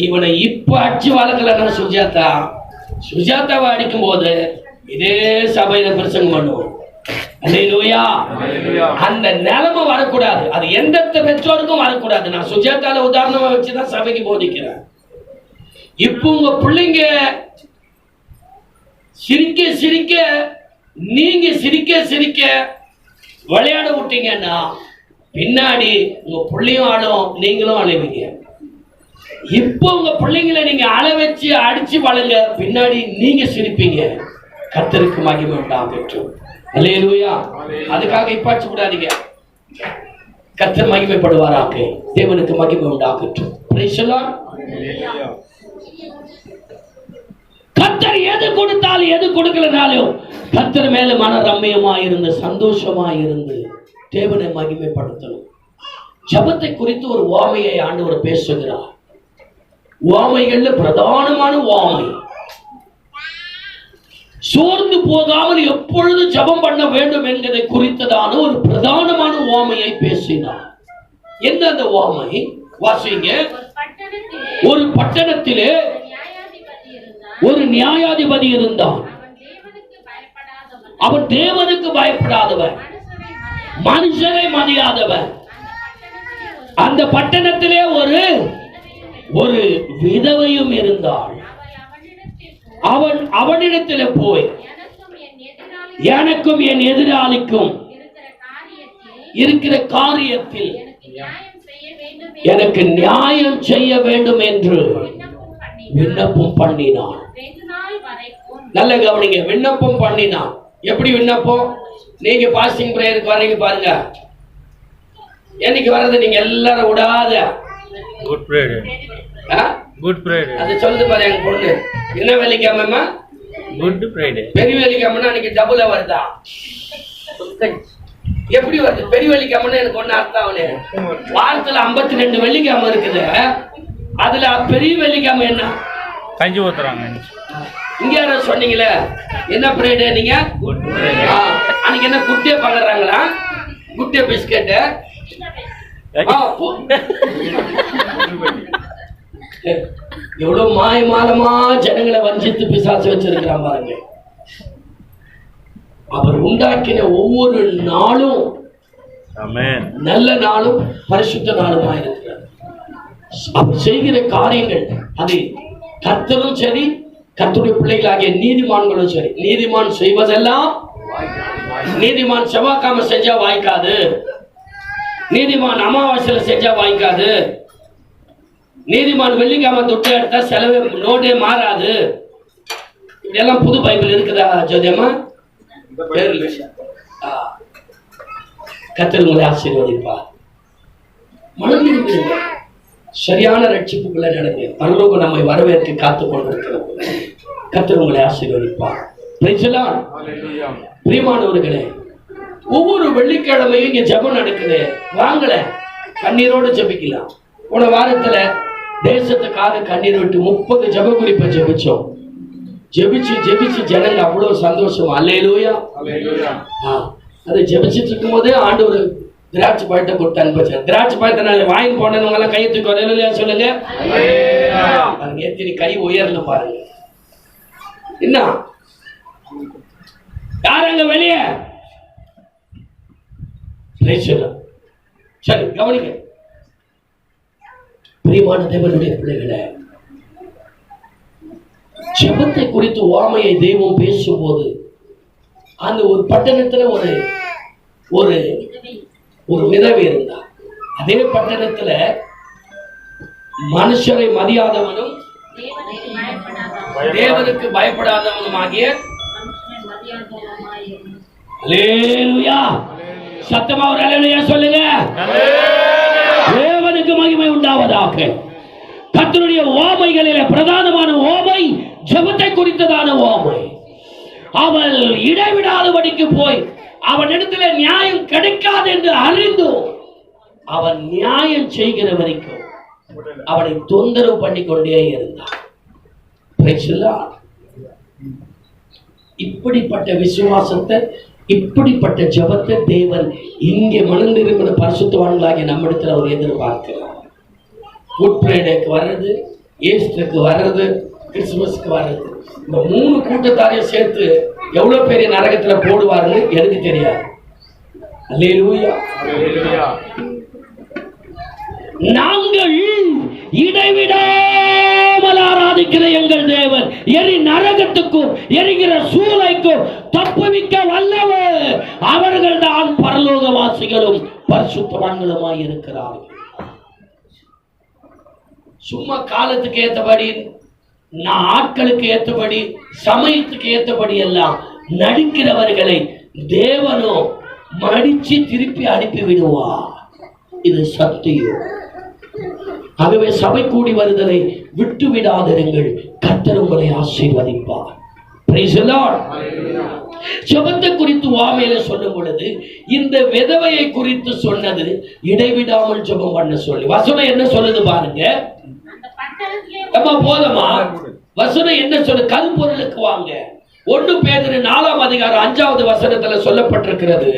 இவனை இப்ப அடிச்சு வளர்க்கலன்னா சுஜாதாவை அடிக்கும் போது இதே சபையில பிரசங்கம் பண்ணுவோம். அல்லேலூயா. அந்த நிலைமை வரக்கூடாது. அது எந்த பெற்றோருக்கும் வரக்கூடாது. நான் சுஜாதால உதாரணமா வச்சுதான் சபைக்கு போதிக்கிறேன். இப்ப உங்க பிள்ளைங்க சிரிக்க சிரிக்க நீங்க சிரிக்க சிரிக்க விளையாட விட்டீங்கன்னா பின்னாடி உங்க பிள்ளையும் ஆடும், நீங்களும் அழுவீங்க. இப்போ உங்க பிள்ளைங்களை நீங்க அழ வச்சு அடிச்சு வளங்க, பின்னாடி நீங்க சிரிப்பீங்க. கர்த்தருக்கு மகிமை உண்டாகட்டும். அல்லேலூயா. அதுக்காக இப்ப அடிச்சு விடாதீங்க. கர்த்தர் மகிமைப்படுவாராக. தேவனுக்கு மகிமை உண்டாகட்டும். Price the Lord. கர்த்தர் எது கொடுத்தாலும் எது கொடுக்கலனாலும் கர்த்தர் மேல மன ரம்மியமா இருந்து சந்தோஷமா இருந்து தேவனை மகிமைப்படுத்தணும். ஜெபத்தை குறித்து ஒரு உவமையை ஆண்டவர் பேசுகிறார். உவமைகள்ல பிரதானமான உவமை சோர்ந்து போகாமல் எப்பொழுது ஜெபம் பண்ண வேண்டும் என்பதை குறித்ததான ஒரு பிரதானமான உவமையை பேசினார். என்ன அந்த உவமை? வாசிங்க. ஒரு பட்டணத்திலே ஒரு நியாயாதிபதி இருந்தான். அவன் தேவனுக்கு பயப்படாதவன், மனுஷரை மதியாதவன். அந்த பட்டணத்திலே ஒரு விதவையும் இருந்தாள். அவனிடத்தில் போய் எனக்கும் என் எதிராளிக்கும் இருக்கிற காரியத்தில் எனக்கு நியாயம் செய்ய வேண்டும் என்று விண்ணப்பம் பண்ணினான். நல்ல கவனிங்க. விண்ணப்பம் பண்ணினான். எப்படி விண்ணப்பம்? நீங்க பாஸ்டிங் பிரேயருக்கு வரீங்க பாருங்க. என்னைக்கு வர்றது? நீங்க எல்லாரும் விடாத குட் ஃப்ரைடே. குட் ஃப்ரைடே அது சொல்லுது பாரு எங்க பொண்ணு. என்ன வெள்ளிக்கிழமை? Good Friday. பெரிய வெள்ளிக்கிழமைனா அன்னைக்கு டபுளா வருதா? எப்படி வருது? பெரிய வெள்ளிக்கிழமைன்னு எனக்கு ஒண்ணு அர்த்தம் ஆகல. வாரத்துல 52 வெள்ளிக்கிழமை இருக்குது. அதுல பெரிய வெள்ளிக்கிழமை என்ன? கஞ்சி ஊத்துறாங்க. இங்க யாரோ சொன்னீங்களே என்ன ஃப்ரைடே? நீங்க அன்னைக்கு என்ன குட்டே பண்றாங்களா? குட்டே பிஸ்கட். எவ்வளவு மாயமாலமா ஜனங்களை வஞ்சித்து பிசாசு வச்சிருக்கிறான் பாருங்க. அவர் உண்டாக்கின ஒவ்வொரு நாளும் நல்ல நாளும் பரிசுத்த நாளுமா இருக்கிறார். அவர் செய்கிற காரியங்கள் அது கர்த்தரும் சரி, கர்த்தருடைய பிள்ளைகளாகிய நீதிமான்களும் சரி. நீதிமான் செய்வதெல்லாம், நீதிமான் செவ்வாய்க்கிழமை செஞ்சா வாய்க்காது, நீதிமான் அமாவாசையில செஞ்சா வாய்க்காது, நீதிமான் வெள்ளிக்கிழமை தொட்டு எடுத்தா செலவு நோட்டே மாறாது. இப்படியெல்லாம் புது பைபிள் இருக்குதா ஜோதியம்மா? கர்த்தர் உங்களை ஆசீர்வதிப்பார். மனதில் சரியான ரட்சிப்புக்குள்ள நடங்க. பரலோகம் நம்மை வரவேற்க காத்துக் கொண்டிருக்கிறது. கர்த்தர் உங்களை ஆசீர்வதிப்பார். Price the Lord. பிரியமானவர்களே, ஒவ்வொரு வெள்ளிக்கிழமையும் இங்க ஜெபம் நடக்குது. வாங்கல, கண்ணீரோடு ஜெபிக்கலாம். போன வாரத்துல தேசத்துக்காக கண்ணீர் விட்டு 30 ஜெப குறிப்பை ஜெபிச்சோம். ஜெபிச்சு ஜனங்க அவ்வளவு சந்தோஷம். அல்லேலூயா. அதை ஜெபிச்சுட்டு இருக்கும் போதே ஆண்டவர் திராட்சை பழத்தை கொடுத்து அனுப்பிச்சார். திராட்சை பழத்தை நான் வாங்கி போனவங்க எல்லாம் கையை தூக்கி வரலையா சொல்லுங்க. எத்தனை கை உயர்ல பாருங்க. என்ன யாரங்க வெளியே? சரி, கவனிக்க. பிரியமான தேவனுடைய பிள்ளைகளே, ஜெபத்தை குறித்து உவமையை தெய்வம் பேசும்போது அந்த ஒரு பட்டணத்துல ஒரு ஒரு ஒரு விதவை இருந்தார். அதே பட்டணத்துல மனுஷரை மதியாதவனும் தேவனுக்கு பயப்படாதவனும் ஆகிய அல்லேலூயா. சத்தமா ஒரு அல்லேலூயா சொல்லுங்க. தேவனுக்கு மகிமை உண்டாவதாக. கர்த்தருடைய ஓமைகளிலே பிரதானமான ஓமை ஜெபத்தை குறித்ததான ஓமை. அவள் இடைவிடாதபடிக்கு போய் அவனிடத்தில் நியாயம் கிடைக்காது என்று அறிந்தும் அவன் நியாயம் செய்கிற வரைக்கும் அவனை தொந்தரவு பண்ணி கொண்டே இருந்தான். இப்படிப்பட்ட விசுவாசத்தை, இப்படிப்பட்ட ஜெபத்தை தேவன் இங்கே மனந்திருக்கிற பரிசுத்தவான்களாகிய நம்மிடத்தில் அவர் எதிர்பார்க்கிறார். குட் ஃப்ரைடேக்கு வர்றது, ஈஸ்டருக்கு வர்றது, கிறிஸ்துமஸ்க்கு வர்றது, இந்த 3 கூட்டத்தாரையும் சேர்த்து எவ்வளவு பெரிய நரகத்துல போடுவாருன்னு எனக்கு தெரியாது. அல்லேலூயா. நாங்கள் இடைவிடாமல் ஆராதிக்கிற எங்கள் தேவன் எரி நரகத்துக்கும் எரிகிற சூளைக்கும் தப்புவிக்க வல்லவர். அவர்கள் தான் பரலோகவாசிகளும் பரிசுத்தவான்களுமாய் இருக்கிறார்கள். சும்மா காலத்துக்கு ஏற்றபடி, ஆட்களுக்கு ஏற்றபடி, சமயத்துக்கு ஏற்றபடி எல்லாம் நடிக்கிறவர்களை தேவனோ மடிச்சு திருப்பி அனுப்பி விடுவார். இது சத்தியம். ஆகவே சபை கூடி வருதலை விட்டு விடாதிருங்கள். கர்த்தர் உங்களை ஆசீர்வதிப்பார். Price the Lord. ஜெபத்தை குறித்து உவமையில சொல்லும் பொழுது இந்த விதவையை குறித்து சொன்னது இடைவிடாமல் ஜெபம் பண்ண சொல்லி. வசனம் என்ன சொல்லுது பாருங்க. போதமா வசனம் என்ன சொல்லு? கல்பொருளுக்கு வாங்க. 1 பேதுரு 4ஆம் அதிகாரம் 5வது வசனத்துல சொல்லப்பட்டிருக்கிறது.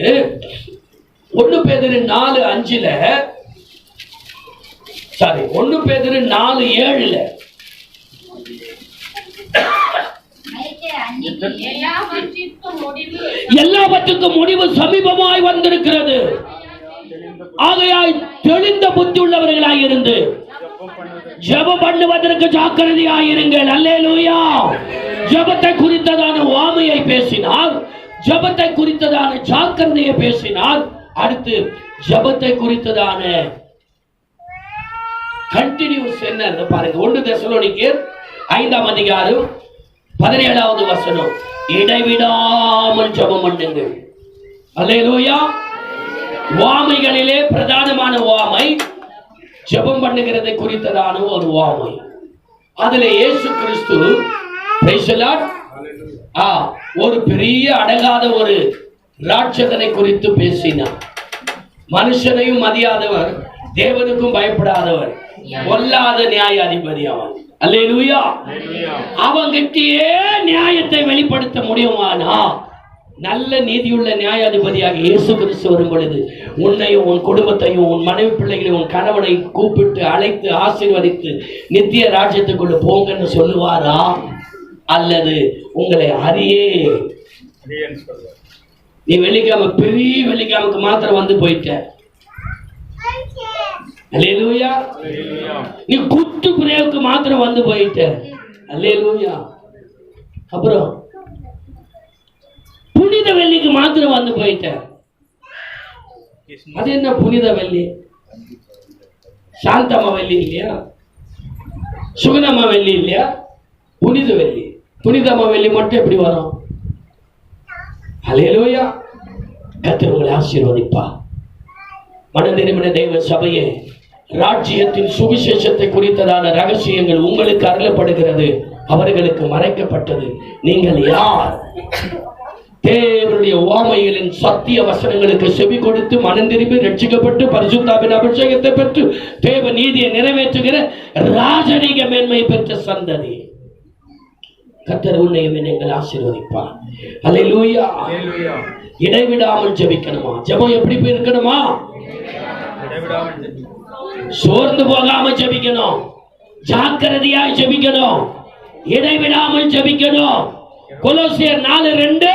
1 பேதுரு 4:5 சாரி 1 பேதுரு 4:7 எல்லாவற்றுக்கும் முடிவு சமீபமாய் வந்திருக்கிறது. ஆகையால் தெளிந்த புத்தி உள்ளவர்களாய் இருந்து ஜெபம் பண்ணுவதற்கு ஜாக்கிரதையாயிருங்கள். அல்லேலூயா. ஜெபத்தை குறித்ததான உவமையை பேசினார், ஜெபத்தை குறித்ததான ஜாக்கிரதையை பேசினார். அடுத்து ஜெபத்தை குறித்ததான கண்டினியூஸ் என்ன பாருங்க. 1 தெசலோனிக்கேயர் 5ஆம் அதிகாரம் 17வது வசனம். இடைவிடாமல் ஜெபம் பண்ணுங்கள். அல்லேலூயா. உவமைகளிலே பிரதானமான உவமை ஜெபம் பண்ணுகிறதை குறித்ததான ஒரு உவமை. அதுல இயேசு கிறிஸ்து பிரைஸ் தி லார்ட் ஒரு பெரிய அடங்காத ஒரு ராட்சதனை குறித்து பேசினார். மனுஷனையும் மதியாதவர், தேவனுக்கும் பயப்படாதவர், கொல்லாத நியாயாதிபதி அவன். அல்லேலூயா. அவங்கிட்டயே நியாயத்தை வெளிப்படுத்த முடியுமானா நல்ல நீதியுள்ள நியாயாதிபதியாக இயேசு கிறிஸ்து வரும் பொழுது உன்னையும் உன் குடும்பத்தையும் உன் மனைவி பிள்ளைகளையும் உன் கணவனை கூப்பிட்டு அழைத்து ஆசீர்வதித்து நித்திய ராஜ்யத்துக்குள்ள போங்கன்னு சொல்லுவாரா? அல்லது உங்களை அறியே நீ வெள்ளிக்கிழமை பெரிய வெள்ளிக்கிழமைக்கு மாத்திரம் வந்து போயிட்ட, அல்லேலூயா, நீ குத்து பிரேவுக்கு மாத்திரம் வந்து போயிட்ட, அல்லேலூயா, அப்புறம் புனித வெள்ளிக்கு மாத்திரம் வந்து போயிட்ட. அது என்ன புனித வெள்ளி? சாந்தம்மா வெள்ளி இல்லையா? சுகனம்மா வெள்ளி இல்லையா? புனித வெள்ளி. புனிதம்மா வெள்ளி மட்டும் எப்படி வரும்? ஹல்லேலூயா. கர்த்தர் உங்களை ஆசீர்வதிப்பா. மனதிரும்பின தெய்வ சபையே, ராஜ்யத்தின் சுவிசேஷத்தை குறித்ததான ரகசியங்கள் உங்களுக்கு அருளப்படுகிறது, அவர்களுக்கு மறைக்கப்பட்டது. நீங்கள் யார்? தேவனுடைய உவமைகளின் சத்திய வசனங்களுக்கு செவி கொடுத்து மனம் திரும்பி ரட்சிக்கப்பட்டு பரிசுத்தாவின் அபிஷேகத்தை பெற்று தேவ நீதியை நிறைவேற்றுகிற ராஜரீக மேன்மை பெற்ற சந்ததி. கர்த்தர் உன்னையும் நீங்கள் ஆசீர்வதிப்பார். அல்லேலூயா. இடைவிடாமல் ஜெபிக்கணுமா? ஜெபம் எப்படி இருக்கணுமா? சோர்ந்து போகாம ஜெபிக்கணும், ஜாக்கிரதையாய் ஜெபிக்கணும், இடைவிடாமல் ஜெபிக்கணும். கொலோசியர் 4:2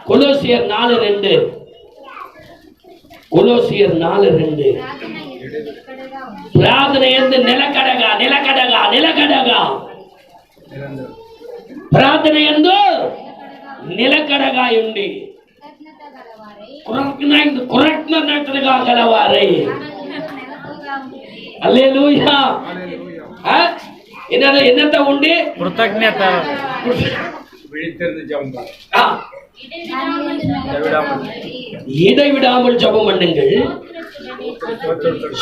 கொலோசியர் 4:2 கொலோசியர் 4:2 பிரார்த்தனை ಎಂದು நிலக்கடகா நிலக்கடகா நிலக்கடகா ప్రార్థన యందు నిలకడగా ఉండి కృతజ్ఞతగా గలవారై. హల్లెలూయా. என்னத்த உண்டு? கிருத்தజ్ఞత. இடைவிடாமல் ஜெபம் பண்ணுங்கள்,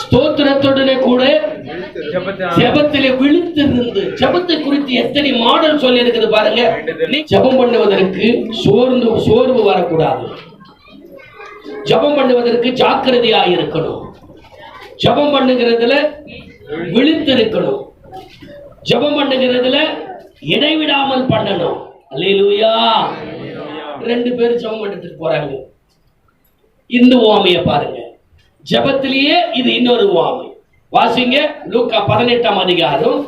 ஸ்தோத்திரத்துடனே கூட ஜெபத்திலே விழித்திருந்து. ஜெபத்தை குறித்து எத்தனை மாடல் சொல்லி இருக்குது பாருங்க. ஜெபம் பண்ணுவதற்கு சோர்வு வரக்கூடாது. ஜெபம் பண்ணுவதற்கு ஜாக்கிரதையாக இருக்கணும். ஜெபம் பண்ணுகிறதுல விழித்திருக்கணும். ஜெபம் பண்ணுகிறதுல இடைவிடாமல் பண்ணணும். அல்லேலூயா. 2 பேர் ஜெபம் பண்ணிட்டு போறாங்க. இந்த உவமையை பாருங்க. ஜெபத்திலேயே இது இன்னொரு உவமை. வாசிங்க லூக்கா 18ஆம் அதிகாரம்.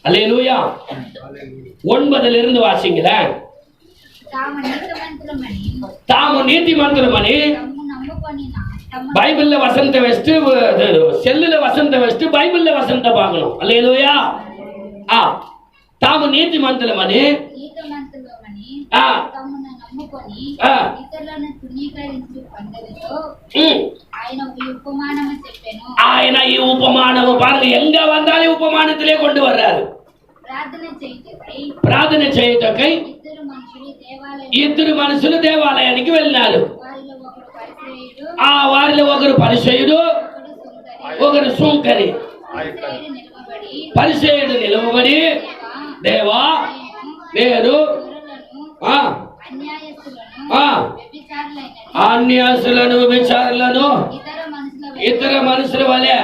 அல்லேலூயா. 9 வாசிங்களேன். தாம நீதிமன்றமணி பைபிள்ல வசந்த வெஸ்ட், செல்லுல வசந்த வெஸ்ட், பைபிள்ல வசந்த பார்க்கணும். அல்லேலூயா. తాము నీతిమంతులమని ఆయన ఈ ఉపమానము பாருங்க, எங்க வந்தாலும் ఉపమాனத்திலே கொண்டு வர்றாரு. ప్రార్థన చేయుటకై ఇద్దరు మనుషులు దేవాలయానికి వెళ్ళినారు. వారిలో ఒకరు పరిసయ్యుడు, ఒకరు సుంకరి. పరిసయ్యుడు నిలవబడి, దేవా నేను అన్యాసులను విచారులను ఇతర మనుషుల వలె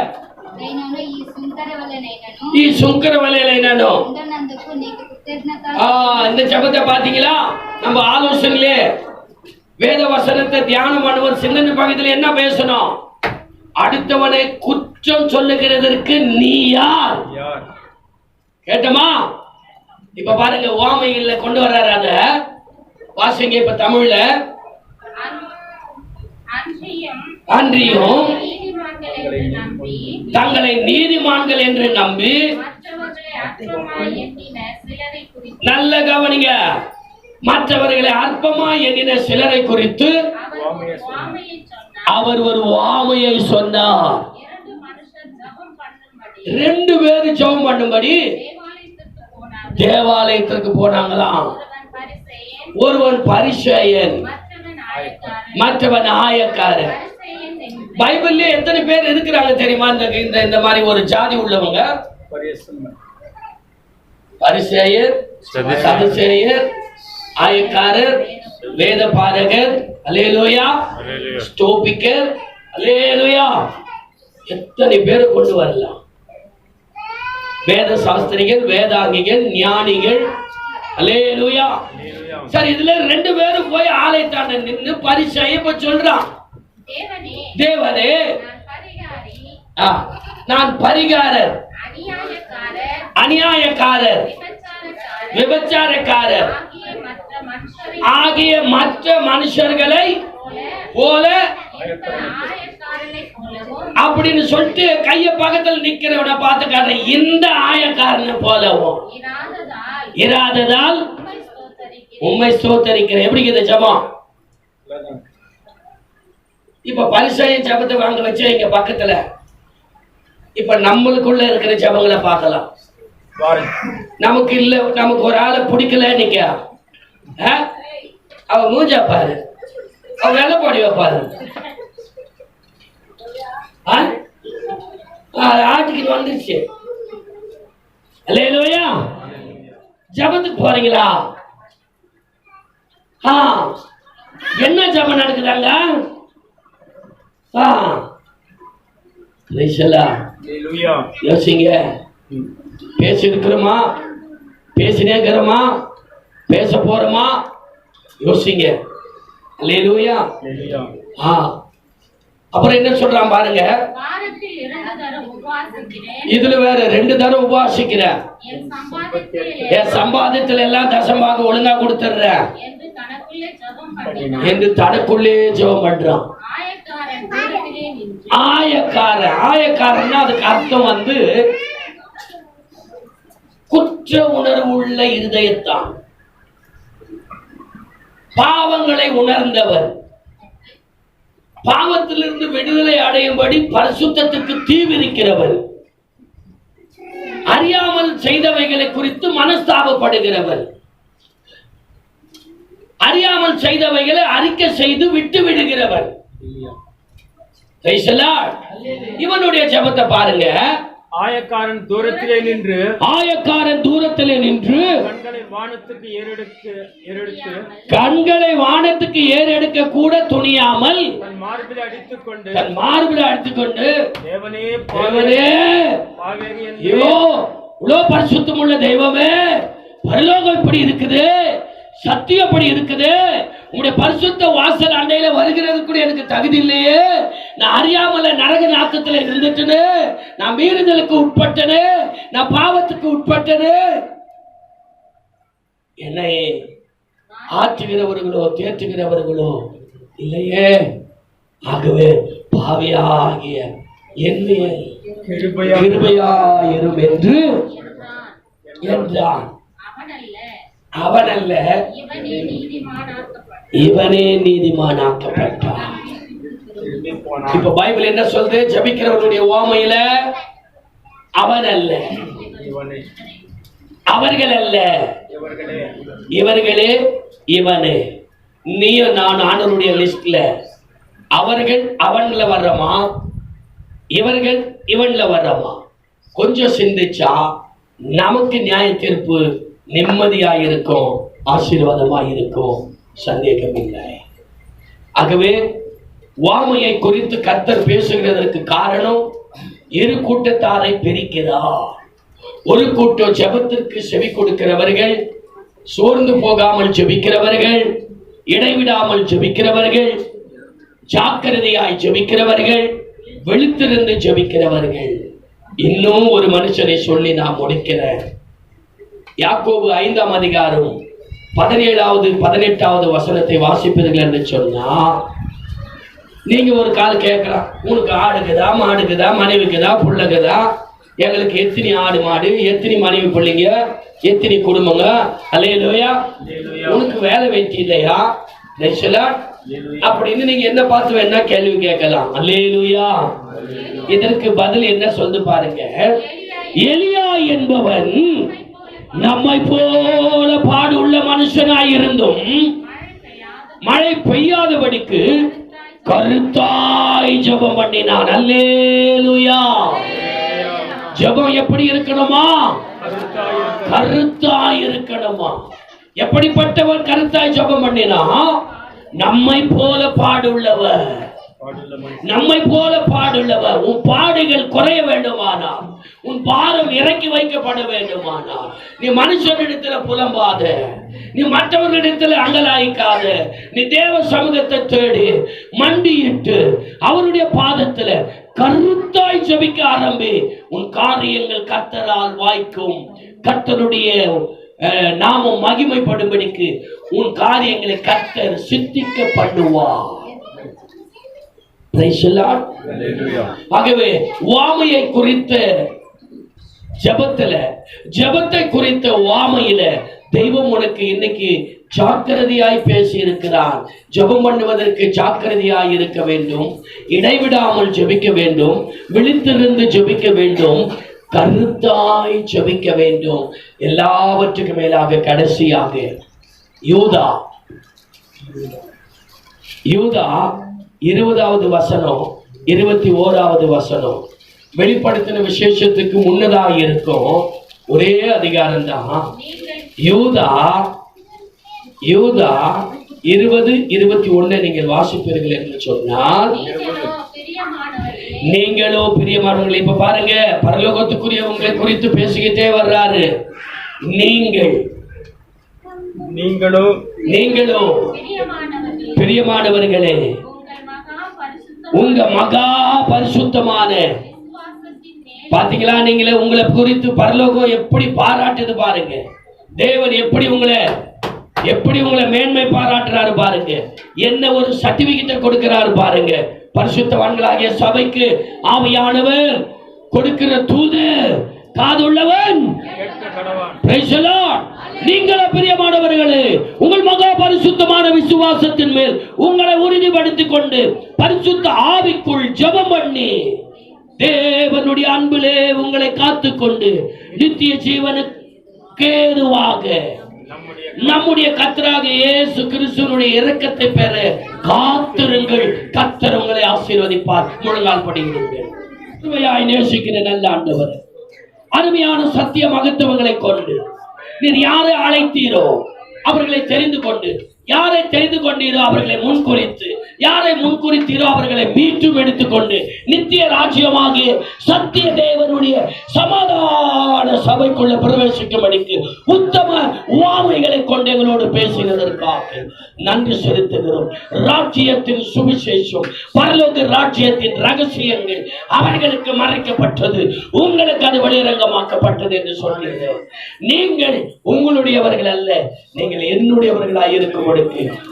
ఈ సుంకర వలెనైనాను. இந்த ஜெபத்தை பாத்தீங்களா? நம்ம ஆலோசனையிலே வேத வசனத்தை தியானம் பண்ணுவோம். சிந்தனை பக்கத்தில் என்ன பேசணும்? அடுத்தவனை குற்றம் சொல்லுகிறதற்கு நீ யார்? கேட்டமா? இப்ப பாருங்க, உவமைகள்ல கொண்டு வர்றாரு. அத வாசிங்க. இப்ப தமிழ்ல அன்றியும் தங்களை நீதிமான்கள் என்று நம்பி, நல்ல கவனிங்க, மற்றவர்களை அற்பமா எண்ணின சிலரை குறித்து அவர் ஒரு உவமையை சொன்னார். 2 பேர் ஜெபம் பண்ணும்படி தேவாலயத்திற்கு போனாங்களாம். ஒருவன் பரிசேயன், மற்றவன் ஆயக்காரன். பைபிள்ல எத்தனை பேர் இருக்கிறாங்க தெரியுமா? இந்த மாதிரி ஒரு ஜாதி உள்ளவங்க. பரிசேயர், சதுசேயர், ஆயக்காரர், வேத பாரகர், அல்லேலூயா, ஸ்தோபிக்கர், அல்லேலூயா. எத்தனை பேரை கொண்டு வரலாம்? வேத சாஸ்திரிகள், வேதாங்கிகள், ஞானிகள், அல்லேலூயா. சரி, இதுல 2 பேரும் போய் ஆலயத்தாண்ட நின்று பரிசேயன் இப்ப சொல்றான், தேவனே நான் பரிகாரர், அநியாயக்காரர், விபச்சாரக்காரர் ஆகிய மற்ற மனுஷர்களை போல அப்படின்னு சொல்லிட்டு கைய பக்கத்தில் நிக்கிறவனை பார்த்து காட்டுற. இந்த ஆயக்காரனை போலவும் இராததால் உம்மை ஸ்தோத்தரிக்கிறேன். எப்படி இந்த ஜெபம்? இப்ப பரிசேயன் ஜெபத்தை வாங்க வச்சு இங்க பக்கத்துல இப்ப நம்மளுக்குள்ள இருக்கிற ஜெபங்களை பார்க்கலாம். நமக்கு இல்ல, நமக்கு ஒரு ஆளை பிடிக்கல, அவ மூஞ்சா பாரு, அவ வேலை போடி வைப்பாரு. ஆட்டுக்கு வந்துருச்சு. அல்லேலூயா. ஜபத்துக்கு போறீங்களா? என்ன ஜபம் நடக்குதாங்க? யோசிங்க. பேசிருக்கிறோமா, பேசினேங்கிறோமா, பேச போறோமா? யோசிங்க. அல்லேலூயா. அப்புறம் என்ன சொல்றான் பாருங்க, இதுல வேற 2 தடவை உபவாசிக்கிறேன், என் சம்பாதியத்துல எல்லாம் தசமாக ஒழுங்கா கொடுத்துடுறேன் என்று தனக்குள்ளே ஜெபம் பண்றான். ஆயக்காரன்னா அதுக்கு அர்த்தம் வந்து குற்ற உணர்வு உள்ள இருதயத்தான், பாவங்களை உணர்ந்தவர், பாவத்திலிருந்து விடுதலை அடையும்படி பரிசுத்தத்துக்கு தீவிரிக்கிறவர், அறியாமல் செய்தவைகளை குறித்து மனஸ்தாபப்படுகிறவர், அறியாமல் செய்தவைகளை அறிக்கை செய்து விட்டு விடுகிறவர். இவனுடைய ஜெபத்தை பாருங்க. ஆயக்காரன் தூரத்திலே நின்று கண்களை வானத்துக்கு ஏறெடுக்க கூட துணியாமல் தன் மார்பில் அடித்துக்கொண்டு தேவனே பரிசுத்தமுள்ள தெய்வமே, பரலோகம் இப்படி இருக்குது, சத்தியம் அப்படி இருக்குது, உங்களுடைய பரிசுத்த வாசல் அண்டையில வருகிறது கூட எனக்கு தகுதி இல்லையே, நான் அறியாமல நரக நாக்கத்துல இருந்துட்டேன்னு, நான் மீறுதலுக்கு உட்பட்டனே, நான் பாவத்துக்கு உட்பட்டனே, என்னை ஆற்றுகிறவர்களோ தேற்றுகிறவர்களோ இல்லையே, ஆகவே பாவியாகிய என்னை கிருபையாயிரும் என்று என்றான். அவன் அல்ல, இவனே நீதிமானாக்கப்பட்டான். இப்ப பைபிள் என்ன சொல்றது? ஜபிக்கிறவர்களுடைய ஓமையில அவன் அல்ல, அவர்கள் அல்ல, இவர்களே, இவனே. நீயும் நான் ஆண்டவருடைய லிஸ்ட்ல அவர்கள் அவன்ல வர்றமா, இவர்கள் இவன்ல வர்றமா? கொஞ்சம் சிந்திச்சா நமக்கு நியாய தீர்ப்பு நிம்மதியாயிருக்கும், ஆசீர்வாதமாயிருக்கும், சந்தேகம் இல்லை. ஆகவே வாமையை குறித்து கர்த்தர் பேசுகிறதற்கு காரணம், இரு கூட்டத்தாரை பிரிக்கிறார். ஒரு கூட்டம் ஜெபத்திற்கு செவி கொடுக்கிறவர்கள், சோர்ந்து போகாமல் ஜெபிக்கிறவர்கள், இடைவிடாமல் ஜெபிக்கிறவர்கள், ஜாக்கிரதையாய் ஜெபிக்கிறவர்கள், விழித்திருந்து ஜெபிக்கிறவர்கள். இன்னும் ஒரு மனுஷனை சொல்லி நான் முடிக்கிறேன். யாக்கோபு 5ஆம் அதிகாரம் 17வது 18வது வசனத்தை வாசிப்பீர்கள் என்று சொன்னா, நீங்க ஒரு கால் கேட்கலாம், உனக்கு ஆடுக்குதா, மாடுக்குதா, மனைவிக்குதா, புள்ளக்குதா, எங்களுக்கு எத்தனை ஆடு மாடு, எத்தனை மனைவி பிள்ளைங்க, எத்தனை குடும்பங்க, அல்லேலூயா, உனக்கு வேலை வெட்டி இல்லையா அப்படின்னு நீங்க என்ன பார்த்து வேணா கேள்வி கேட்கலாம். அல்லேலூயா. இதற்கு பதில் என்ன சொல்லு பாருங்க. எலியா என்பவன் நம்மை போல பாடு உள்ள மனுஷனாய் இருந்தும் மழை பெய்யாதபடிக்கு கருத்தாய் ஜெபம் பண்ணினான். அல்லேலூயா. ஜெபம் எப்படி இருக்கணுமா? கருத்தாய் இருக்கணுமா? எப்படிப்பட்டவர் கருத்தாய் ஜெபம் பண்ணினா? நம்மை போல பாடுள்ளவர், நம்மை போல பாடுள்ளவர். உன் பாடுகள் குறைய வேண்டுமானால், உன் பாரம் இறக்கி வைக்கப்பட வேண்டுமானால், நீ மனுஷனிடத்துல புலம்பாத, நீ மற்றவர்களிடத்துல அங்கலாய்க்காத, நீ தேவ சமூகத்தை தேடி மண்டியிட்டு அவருடைய பாதத்துல கருத்தாய் ஜெபிக்க ஆரம்பி. உன் காரியங்கள் கர்த்தரால் வாய்க்கும். கர்த்தருடைய நாமம் மகிமைப்படும்படிக்கு உன் காரியங்களை கர்த்தர் சித்திக்க பண்ணுவார். ஆகவே வாமையை குறித்த ஜெபத்துல, ஜெபத்தை குறித்த வாமையில தெய்வம் உனக்கு இன்னைக்கு ஜாக்கிரதையாய் பேசி இருக்கிறார். ஜெபம் பண்ணுவதற்கு ஜாக்கிரதையாய் இருக்க வேண்டும், இடைவிடாமல் ஜெபிக்க வேண்டும், விழித்திருந்து ஜெபிக்க வேண்டும், கருத்தாய் ஜெபிக்க வேண்டும். எல்லாவற்றுக்கும் மேலாக கடைசியாக யூதா யூதா 20வது வசனம் 21வது வசனம் வெளிப்படுத்தின விசேஷத்துக்கு முன்னதாக இருக்கும் ஒரே அதிகாரம் தான். யூதா 20:21 நீங்கள் வாசிப்பீர்கள் என்று சொன்னால், நீங்களோ பிரியமானவர்கள். இப்ப பாருங்க, பரலோகத்துக்குரிய உங்களை குறித்து பேசிக்கிட்டே வர்றாரு. நீங்களோ பிரியமானவர்களே, உங்க மகா பரிசுத்தமான, பாத்தீங்களா? நீங்களே உங்களை குறித்து பரலோகம் எப்படி பாராட்டுது பாருங்க. தேவன் எப்படி உங்களை மேன்மை பாராட்டுறாரு பாருங்க. என்ன ஒரு சர்டிபிகேட் கொடுக்கிறாரு பாருங்க. பரிசுத்தவான்களாகிய சபைக்கு ஆவியானவர் கொடுக்கிற தூதர் காதுள்ளவன். நீங்களே பிரியமானவர்களே, உங்கள் மகா பரிசுத்தமான விசுவாசத்தின் மேல் உங்களை உறுதிப்படுத்திக் கொண்டு பரிசுத்த ஆவிக்குள் ஜெபம் பண்ணி தேவனுடைய அன்பிலே உங்களை காத்துக்கொண்டு நித்திய ஜீவனுக்கு ஏதுவாக நம்முடைய கர்த்தராகிய இயேசு கிறிஸ்துவினுடைய இரக்கத்தை பெற காத்திருங்கள். கர்த்தர் உங்களை ஆசீர்வதிப்பார். முழங்கால் படியுங்கள். உண்மையாய் நேசிக்கிற நல்ல ஆண்டவர், அருமையான சத்திய மகத்துவங்களை கொண்டு நீர் யாரை அழைத்தீரோ அவர்களை தெரிந்து கொண்டு, யாரை தெரிந்து கொண்டீரோ அவர்களை முன்குறித்து, யாரை முன்குறித்தீரோ அவர்களை மீண்டும் எடுத்துக்கொண்டு நித்திய ராஜ்யமாகிய சத்திய தேவனுடைய சமாதான சபைக்குள்ள பிரவேசிக்கும்படிக்கு உத்தம உவமைகளை கொண்டு எங்களோடு பேசினதற்காக நன்றி செலுத்துகிறோம். ராஜ்யத்தின் சுவிசேஷம், பரலோக ராஜ்யத்தின் ரகசியங்கள் அவர்களுக்கு மறைக்கப்பட்டது, உங்களுக்கு அது வெளிரங்கமாக்கப்பட்டது என்று சொன்னீர்கள். நீங்கள் உங்களுடையவர்கள் அல்ல, நீங்கள் என்னுடையவர்களாய் இருக்கும்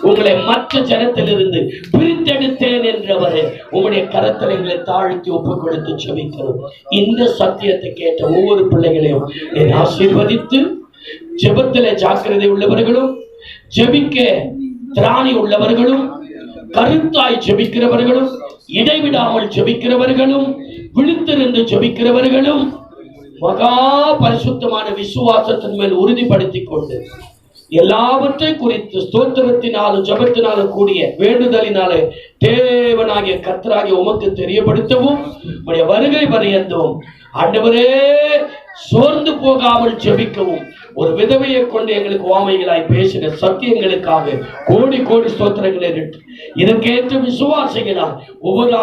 உங்களை மற்ற ஜனத்திலிருந்து பிரித்தெடுத்தேன் என்றவரை உங்களுடைய கரத்தலைகளை தாழ்த்தி ஒப்புக் கொடுத்து ஜெபிக்கிறோம். இந்த சத்தியத்தை கேட்ட ஒவ்வொரு பிள்ளைகளையும் ஆசீர்வதித்து, ஜெபத்திலே ஜாக்கிரதை உள்ளவர்களும், ஜெபிக்க திராணி உள்ளவர்களும், கருத்தாய் ஜெபிக்கிறவர்களும், இடைவிடாமல் ஜெபிக்கிறவர்களும், விழித்திருந்து ஜெபிக்கிறவர்களும் மகா பரிசுத்தமான விசுவாசத்தின் மேல் உறுதிப்படுத்திக் கொண்டு எல்லாவற்றை குறித்து ஸ்தோத்திரத்தினாலும் ஜெபத்தினாலும் கூடிய வேண்டுதலினாலே தேவனாகிய கர்த்தராகிய உமக்கு தெரியப்படுத்தவும் உம்முடைய வருகை பரியந்தவும் ஆண்டவரே சோர்ந்து போகாமல் ஜெபிக்கவும் ஒரு விதவையை கொண்டு எங்களுக்கு உவமைகளாய் பேசின சத்தியங்களுக்காக கோடி கோடி ஸ்தோத்திரங்களை இதற்கேற்ற விசுவாசிகளால் ஒவ்வொரு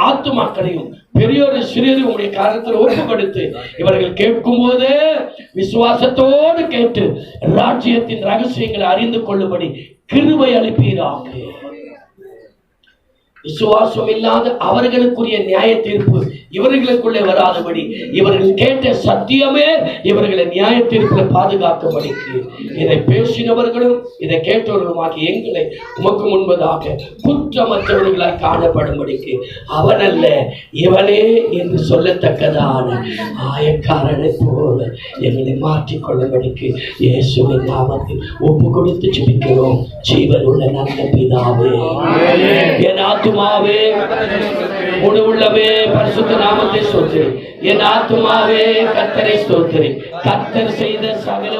ஆத்துமாக்களையும் பெரியோரு சிறியரு உங்களுடைய காரியத்தில் ஒப்புக்கொடுத்து இவர்கள் கேட்கும் போது விசுவாசத்தோடு கேட்டு ராஜ்யத்தின் ரகசியங்களை அறிந்து கொள்ளும்படி கிருபை அளிப்பீராக. விசுவாசம் இல்லாத அவர்களுக்குரிய நியாய தீர்ப்பு இவர்களுக்குள்ளே வராதபடி இவர்கள் கேட்ட சத்தியமே இவர்களை நியாய தீர்ப்பில் பாதுகாக்கும்படிக்கு இதை பேசினவர்களும் இதை கேட்டவர்களுமாகி எங்களை உமக்கு முன்பதாக குற்றமற்றவர்களாய் காணப்படும்படிக்கு அவனல்ல இவனே என்று சொல்லத்தக்கதான ஆயக்காரனை போல எங்களை மாற்றிக்கொள்ளும்படிக்கு இயேசுவின் நாமத்தில் ஒப்பு கொடுத்து ஜெபிக்கிறோம். ஜீவன் உள்ள நல்ல பிதாவே, என் ஆத்துமாவே முழு உள்ளவே பரிசுத்த நாமத்தை ஸ்தோத்திரி. என் ஆத்துமாவே கர்த்தரை ஸ்தோத்திரி. கர்த்தர் செய்த சகல